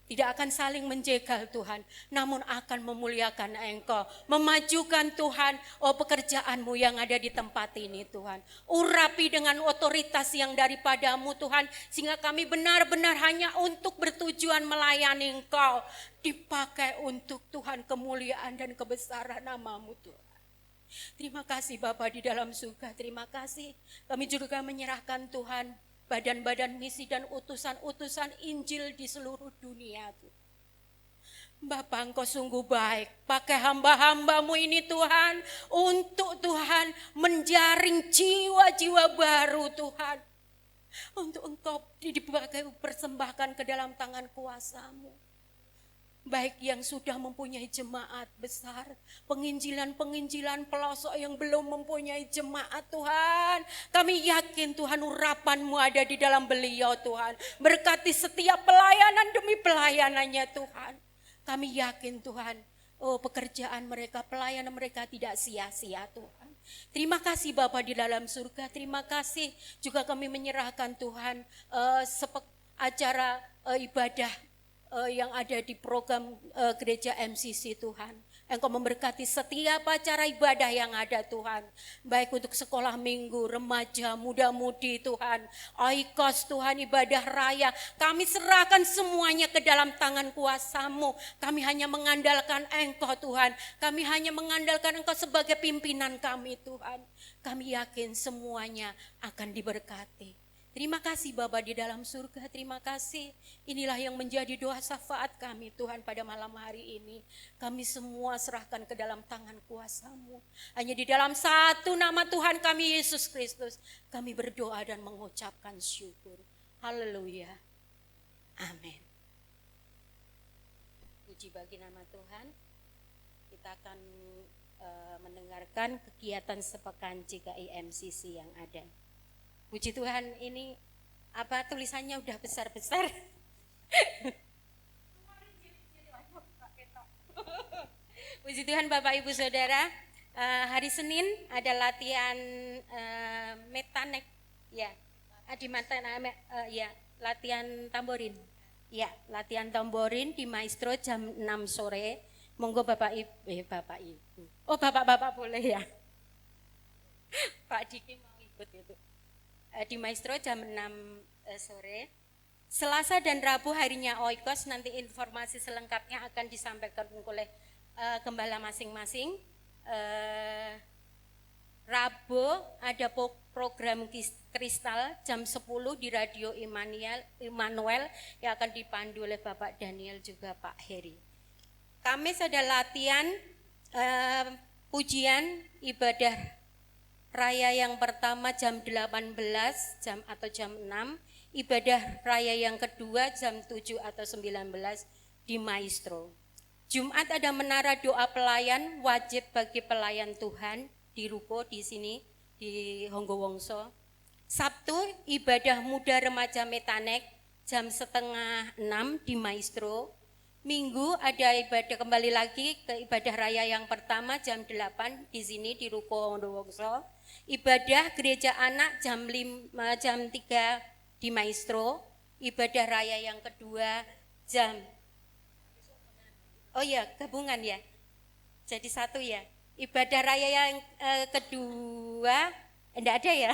Tidak akan saling menjegal Tuhan, namun akan memuliakan Engkau, memajukan Tuhan pekerjaan-Mu yang ada di tempat ini Tuhan. Urapi dengan otoritas yang daripada-Mu Tuhan, sehingga kami benar-benar hanya untuk bertujuan melayani Engkau, dipakai untuk Tuhan kemuliaan dan kebesaran nama-Mu Tuhan. Terima kasih Bapa di dalam surga, terima kasih. Kami juga menyerahkan Tuhan badan-badan misi dan utusan-utusan Injil di seluruh dunia. Bapa, Engkau sungguh baik, pakai hamba-hamba-Mu ini Tuhan, untuk Tuhan menjaring jiwa-jiwa baru Tuhan. Untuk Engkau dipakai persembahkan ke dalam tangan kuasa-Mu. Baik yang sudah mempunyai jemaat besar, penginjilan-penginjilan pelosok yang belum mempunyai jemaat Tuhan. Kami yakin Tuhan urapan-Mu ada di dalam beliau Tuhan. Berkati setiap pelayanan demi pelayanannya Tuhan. Kami yakin Tuhan, pekerjaan mereka, pelayanan mereka tidak sia-sia Tuhan. Terima kasih Bapa di dalam surga, terima kasih juga kami menyerahkan Tuhan acara ibadah yang ada di program gereja MCC Tuhan. Engkau memberkati setiap acara ibadah yang ada Tuhan. Baik untuk sekolah minggu, remaja, muda-mudi Tuhan. Oikos Tuhan, ibadah raya. Kami serahkan semuanya ke dalam tangan kuasa-Mu. Kami hanya mengandalkan Engkau Tuhan. Kami hanya mengandalkan Engkau sebagai pimpinan kami Tuhan. Kami yakin semuanya akan diberkati. Terima kasih Bapa di dalam surga, terima kasih. Inilah yang menjadi doa syafaat kami Tuhan pada malam hari ini. Kami semua serahkan ke dalam tangan kuasa-Mu. Hanya di dalam satu nama Tuhan kami Yesus Kristus, kami berdoa dan mengucapkan syukur. Haleluya. Amin. Puji bagi nama Tuhan. Kita akan mendengarkan kegiatan sepekan GKI MCC yang ada. Puji Tuhan, ini apa tulisannya udah besar-besar. Puji Tuhan Bapak Ibu Saudara, hari Senin ada latihan metanek, ya, di ya, latihan tamborin, ya, latihan tamborin di Maestro jam 6 sore. Monggo Bapak Ibu, Bapak boleh ya, Pak Diki mau ikut itu. Di Maestro jam 6 sore. Selasa dan Rabu harinya Oikos, nanti informasi selengkapnya akan disampaikan oleh gembala masing-masing. Rabu ada program kristal jam 10 di Radio Immanuel yang akan dipandu oleh Bapak Daniel juga Pak Heri. Kamis ada latihan pujian ibadah raya yang pertama jam 18 atau jam 6, ibadah raya yang kedua jam 7 atau 19 di Maestro. Jumat ada menara doa pelayan, wajib bagi pelayan Tuhan di ruko di sini di Honggowongso. Sabtu ibadah muda remaja Metanek jam 5:30 di Maestro. Minggu ada ibadah kembali lagi ke ibadah raya yang pertama jam 8 di sini di ruko Honggowongso. Ibadah gereja anak jam 3 di Maestro. Ibadah raya yang kedua jam gabungan ya. Jadi satu ya. Ibadah raya yang kedua enggak ada ya.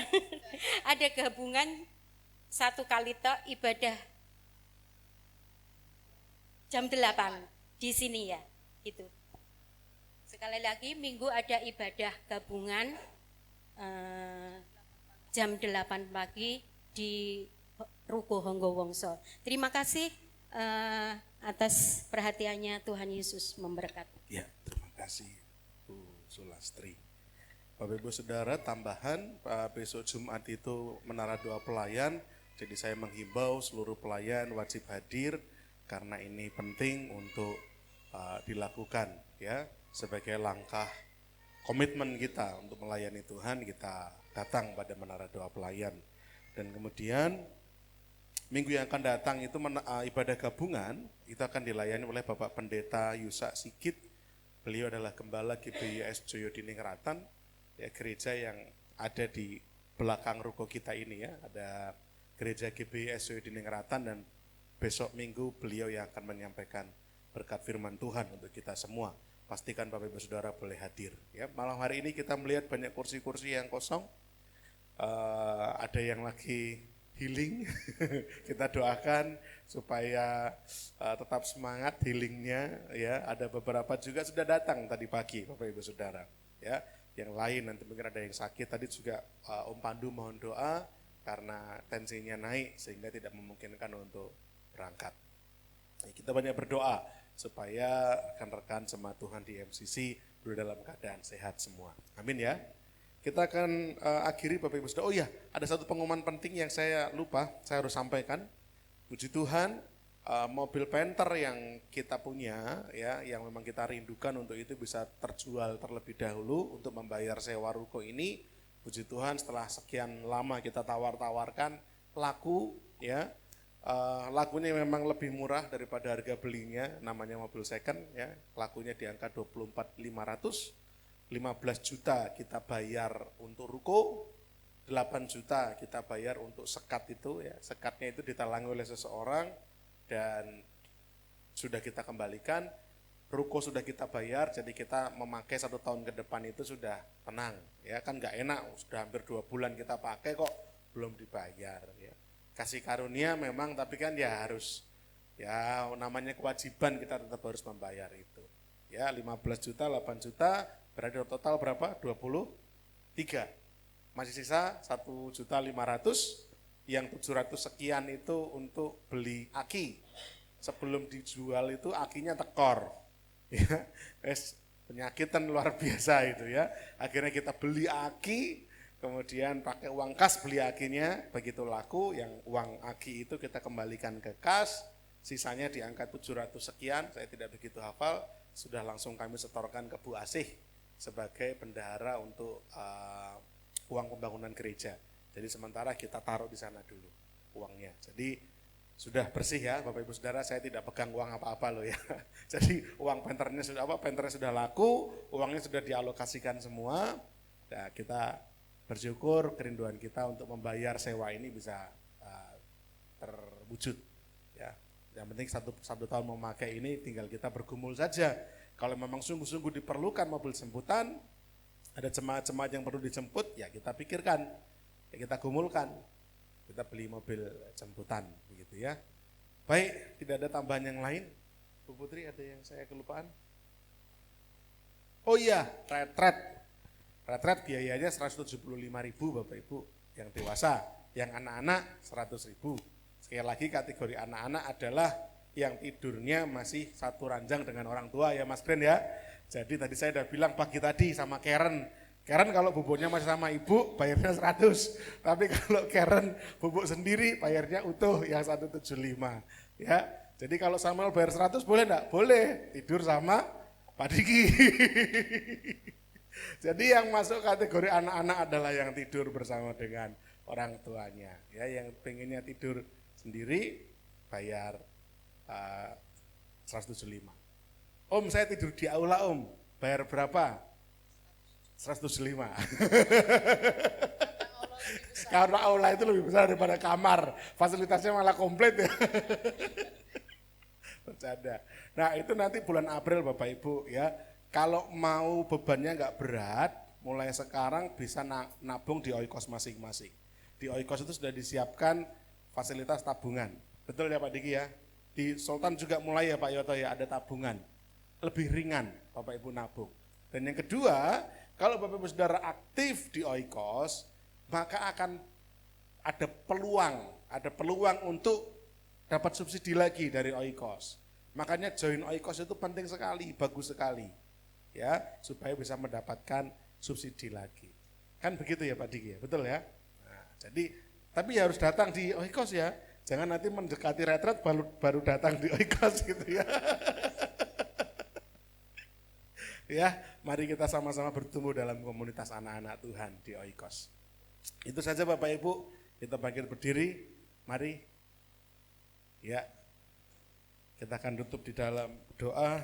Ada gabungan satu kali tok ibadah jam 8 di sini ya. Gitu. Sekali lagi Minggu ada ibadah gabungan jam 8 pagi di Ruko Honggowongso. Terima kasih atas perhatiannya, Tuhan Yesus memberkati. Ya, terima kasih Bu Sulastri. Bapak Ibu Saudara, tambahan besok Jumat itu menara doa pelayan. Jadi saya menghimbau seluruh pelayan wajib hadir karena ini penting untuk dilakukan ya sebagai langkah komitmen kita untuk melayani Tuhan. Kita datang pada menara doa pelayan dan kemudian minggu yang akan datang itu ibadah gabungan itu akan dilayani oleh Bapak Pendeta Yusak Sigit. Beliau adalah Gembala GBIS Joyodiningrat, ya, gereja yang ada di belakang ruko kita ini ya. Ada gereja GBIS Joyodiningrat dan besok minggu beliau yang akan menyampaikan berkat firman Tuhan untuk kita semua. Pastikan Bapak Ibu Saudara boleh hadir. Ya, malam hari ini kita melihat banyak kursi-kursi yang kosong. Ada yang lagi healing, kita doakan supaya tetap semangat healingnya ya. Ada beberapa juga sudah datang tadi pagi Bapak Ibu Saudara ya. Yang lain nanti mungkin ada yang sakit tadi juga Om Pandu mohon doa karena tensinya naik sehingga tidak memungkinkan untuk berangkat. Kita banyak berdoa supaya rekan-rekan jemaat Tuhan di MCC dalam keadaan sehat semua. Amin ya. Kita akan akhiri Bapak Ibu Saudara. Oh ya, ada satu pengumuman penting yang saya lupa, saya harus sampaikan. Puji Tuhan, mobil Panther yang kita punya, ya, yang memang kita rindukan untuk itu bisa terjual terlebih dahulu untuk membayar sewa ruko ini. Puji Tuhan, setelah sekian lama kita tawar-tawarkan, laku, ya. Lakunya memang lebih murah daripada harga belinya, namanya mobil second, ya. Lakunya di angka 24.500. 15 juta kita bayar untuk ruko, 8 juta kita bayar untuk sekat itu ya. Sekatnya itu ditalangi oleh seseorang dan sudah kita kembalikan. Ruko sudah kita bayar, jadi kita memakai 1 tahun ke depan itu sudah tenang ya. Kan gak enak, sudah hampir 2 bulan kita pakai kok belum dibayar ya. Kasih karunia memang, tapi kan ya harus, ya namanya kewajiban kita tetap harus membayar itu. Ya 15 juta, 8 juta, berarti total berapa? 23. Masih sisa 1.500.000, yang 700 sekian itu untuk beli aki. Sebelum dijual itu akinya tekor. Ya, penyakitan luar biasa itu ya. Akhirnya kita beli aki, kemudian pakai uang kas beli akinya, begitu laku, yang uang aki itu kita kembalikan ke kas, sisanya di angka 700 sekian, saya tidak begitu hafal, sudah langsung kami setorkan ke Bu Asih sebagai bendahara untuk uang pembangunan gereja. Jadi sementara kita taruh di sana dulu uangnya. Jadi sudah bersih ya Bapak Ibu Saudara, saya tidak pegang uang apa-apa loh ya. Jadi uang penternya sudah laku, uangnya sudah dialokasikan semua. Nah, kita bersyukur kerinduan kita untuk membayar sewa ini bisa terwujud ya. Yang penting satu tahun memakai ini tinggal kita bergumul saja. Kalau memang sungguh-sungguh diperlukan mobil jemputan, ada jemaat-jemaat yang perlu dijemput, ya kita pikirkan, ya kita gumulkan, kita beli mobil jemputan, begitu ya. Baik, tidak ada tambahan yang lain. Bu Putri, ada yang saya kelupaan? Oh iya, retret biayanya 175.000 Bapak Ibu yang dewasa, yang anak-anak 100.000. Sekali lagi kategori anak-anak adalah yang tidurnya masih satu ranjang dengan orang tua ya Mas Gren ya. Jadi tadi saya udah bilang pagi tadi sama Karen kalau bubuknya masih sama ibu bayarnya 100. Tapi kalau Karen bubuk sendiri bayarnya utuh yang 175 ya. Jadi kalau Samuel bayar 100 boleh enggak? Boleh, tidur sama Pak Diki. Jadi yang masuk kategori anak-anak adalah yang tidur bersama dengan orang tuanya. Ya, yang pengennya tidur sendiri bayar 175. Om, saya tidur di aula om, bayar berapa? 175. Karena aula itu lebih besar daripada kamar, fasilitasnya malah komplit ya. Bercanda. Nah itu nanti bulan April Bapak Ibu ya. Kalau mau bebannya nggak berat, mulai sekarang bisa nabung di Oikos masing-masing. Di Oikos itu sudah disiapkan fasilitas tabungan. Betul ya Pak Diki ya? Di Sultan juga mulai ya Pak Yoto ya, ada tabungan. Lebih ringan Bapak Ibu nabung. Dan yang kedua, kalau Bapak Ibu Saudara aktif di Oikos, maka akan ada peluang untuk dapat subsidi lagi dari Oikos. Makanya join Oikos itu penting sekali, bagus sekali. Ya, supaya bisa mendapatkan subsidi lagi. Kan begitu ya Pak Diki ya, betul ya? Nah, jadi tapi harus datang di Oikos ya. Jangan nanti mendekati retret baru datang di Oikos gitu ya. Ya, mari kita sama-sama bertumbuh dalam komunitas anak-anak Tuhan di Oikos. Itu saja Bapak Ibu, kita bangkit berdiri, mari. Ya, kita akan tutup di dalam doa.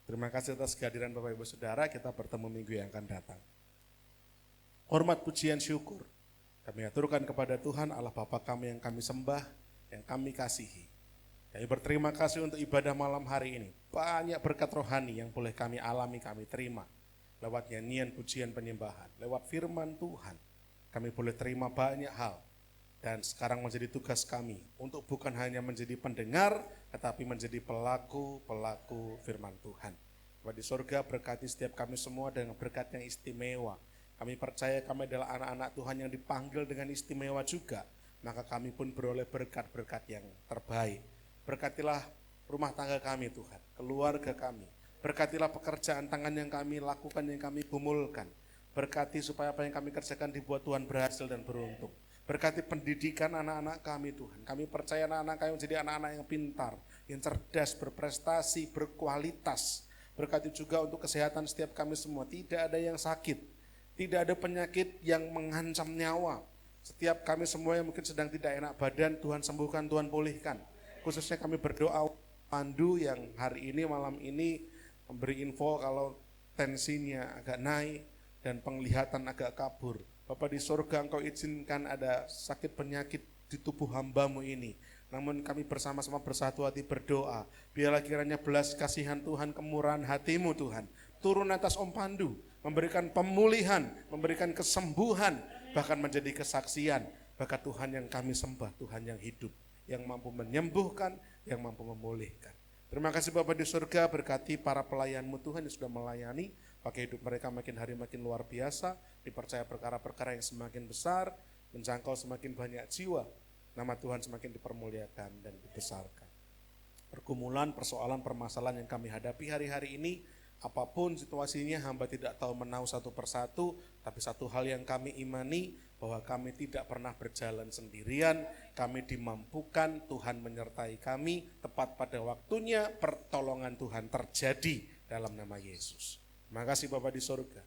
Terima kasih atas kehadiran Bapak Ibu Saudara, kita bertemu minggu yang akan datang. Hormat pujian syukur kami aturkan kepada Tuhan Allah Bapa kami yang kami sembah, yang kami kasihi. Kami berterima kasih untuk ibadah malam hari ini. Banyak berkat rohani yang boleh kami alami, kami terima. Lewat nyanyian, pujian, penyembahan, lewat firman Tuhan. Kami boleh terima banyak hal. Dan sekarang menjadi tugas kami untuk bukan hanya menjadi pendengar, tetapi menjadi pelaku firman Tuhan. Bapak di surga berkati setiap kami semua dengan berkat yang istimewa. Kami percaya kami adalah anak-anak Tuhan yang dipanggil dengan istimewa juga. Maka kami pun beroleh berkat-berkat yang terbaik. Berkatilah rumah tangga kami Tuhan, keluarga kami. Berkatilah pekerjaan tangan yang kami lakukan, yang kami gumulkan. Berkati supaya apa yang kami kerjakan dibuat Tuhan berhasil dan beruntung. Berkati pendidikan anak-anak kami Tuhan. Kami percaya anak-anak kami menjadi anak-anak yang pintar, yang cerdas, berprestasi, berkualitas. Berkati juga untuk kesehatan setiap kami semua. Tidak ada yang sakit, tidak ada penyakit yang mengancam nyawa. Setiap kami semua yang mungkin sedang tidak enak badan, Tuhan sembuhkan, Tuhan pulihkan. Khususnya kami berdoa Pandu yang hari ini, malam ini memberi info kalau tensinya agak naik dan penglihatan agak kabur. Bapak di surga, Engkau izinkan ada sakit penyakit di tubuh hamba-Mu ini. Namun kami bersama-sama bersatu hati berdoa. Biarlah kiranya belas kasihan Tuhan, kemurahan hati-Mu Tuhan turun atas Om Pandu, memberikan pemulihan, memberikan kesembuhan, bahkan menjadi kesaksian. Bahkan Tuhan yang kami sembah, Tuhan yang hidup, yang mampu menyembuhkan, yang mampu memulihkan. Terima kasih Bapak di surga, berkati para pelayan-Mu Tuhan yang sudah melayani, pakai hidup mereka makin hari makin luar biasa, dipercaya perkara-perkara yang semakin besar, menjangkau semakin banyak jiwa, nama Tuhan semakin dipermuliakan dan dibesarkan. Pergumulan, persoalan, permasalahan yang kami hadapi hari-hari ini, apapun situasinya, hamba tidak tahu menau satu persatu, tapi satu hal yang kami imani, bahwa kami tidak pernah berjalan sendirian, kami dimampukan, Tuhan menyertai kami, tepat pada waktunya pertolongan Tuhan terjadi dalam nama Yesus. Terima kasih Bapak di surga.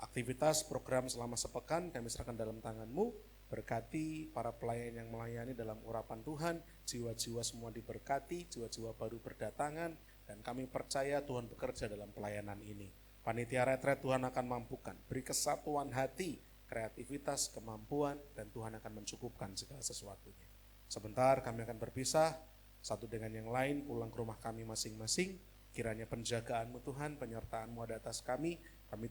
Aktivitas program selama sepekan kami serahkan dalam tangan-Mu, berkati para pelayan yang melayani dalam urapan Tuhan, jiwa-jiwa semua diberkati, jiwa-jiwa baru berdatangan, dan kami percaya Tuhan bekerja dalam pelayanan ini. Panitia retret Tuhan akan mampukan, beri kesatuan hati, kreativitas, kemampuan, dan Tuhan akan mencukupkan segala sesuatunya. Sebentar kami akan berpisah, satu dengan yang lain pulang ke rumah kami masing-masing. Kiranya penjagaan-Mu Tuhan, penyertaan-Mu ada atas kami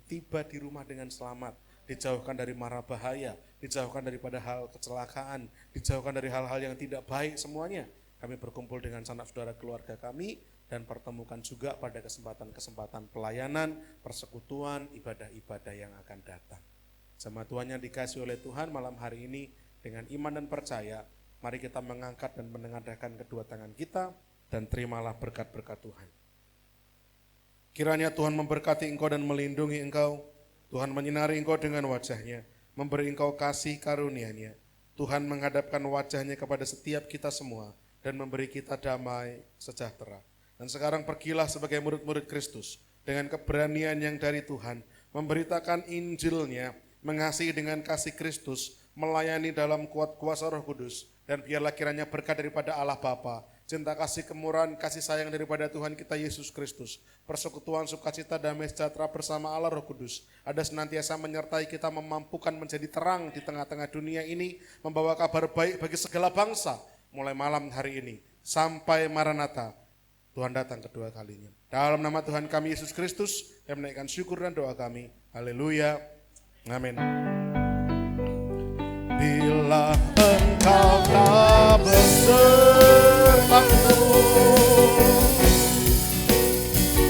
tiba di rumah dengan selamat, dijauhkan dari mara bahaya, dijauhkan daripada hal kecelakaan, dijauhkan dari hal-hal yang tidak baik semuanya. Kami berkumpul dengan sanak saudara keluarga kami, dan pertemukan juga pada kesempatan-kesempatan pelayanan, persekutuan, ibadah-ibadah yang akan datang. Jemaat Tuhan yang dikasihi oleh Tuhan malam hari ini, dengan iman dan percaya, mari kita mengangkat dan menengadahkan kedua tangan kita, dan terimalah berkat-berkat Tuhan. Kiranya Tuhan memberkati engkau dan melindungi engkau, Tuhan menyinari engkau dengan wajah-Nya, memberi engkau kasih karunia-Nya. Tuhan menghadapkan wajah-Nya kepada setiap kita semua, dan memberi kita damai sejahtera. Dan sekarang pergilah sebagai murid-murid Kristus dengan keberanian yang dari Tuhan, memberitakan Injil-Nya, mengasihi dengan kasih Kristus, melayani dalam kuat kuasa Roh Kudus, dan biarlah kiranya berkat daripada Allah Bapa, cinta kasih kemurahan, kasih sayang daripada Tuhan kita Yesus Kristus, persekutuan sukacita damai sejahtera bersama Allah Roh Kudus, ada senantiasa menyertai kita, memampukan menjadi terang di tengah-tengah dunia ini, membawa kabar baik bagi segala bangsa, mulai malam hari ini, sampai Maranatha, Tuhan datang kedua kalinya. Dalam nama Tuhan kami Yesus Kristus, yang menaikkan syukur dan doa kami. Haleluya. Amin. Bila engkau tak besertaku,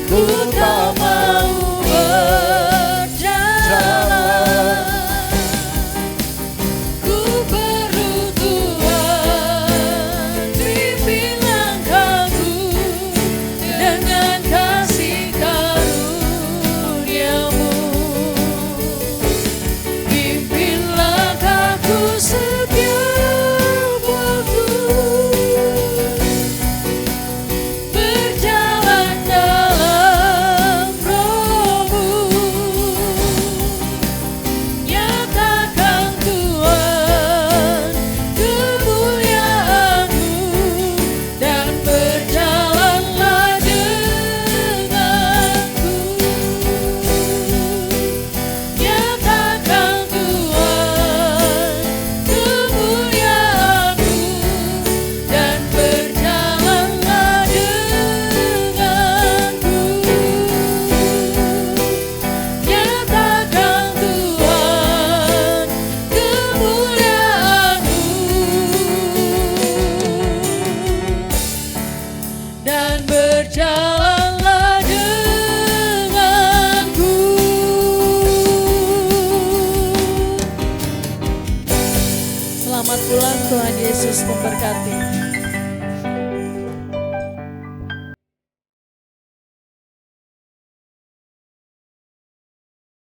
ku tak mau berjalan. Ku perlu Tuhan pimpin langkahku dengan kasih karunia-Mu. Pimpin langkahku setiap waktu, berjalan dalam Roh-Mu. Nyatakan Tuhan kemuliaan-Mu dan berjalanlah denganku. Nyatakan Tuhan kemuliaan-Mu dan berjalanlah denganku. Nyatakan Tuhan kemuliaan-Mu dan berjalanlah denganku. Selamat pulang, Tuhan Yesus memberkati.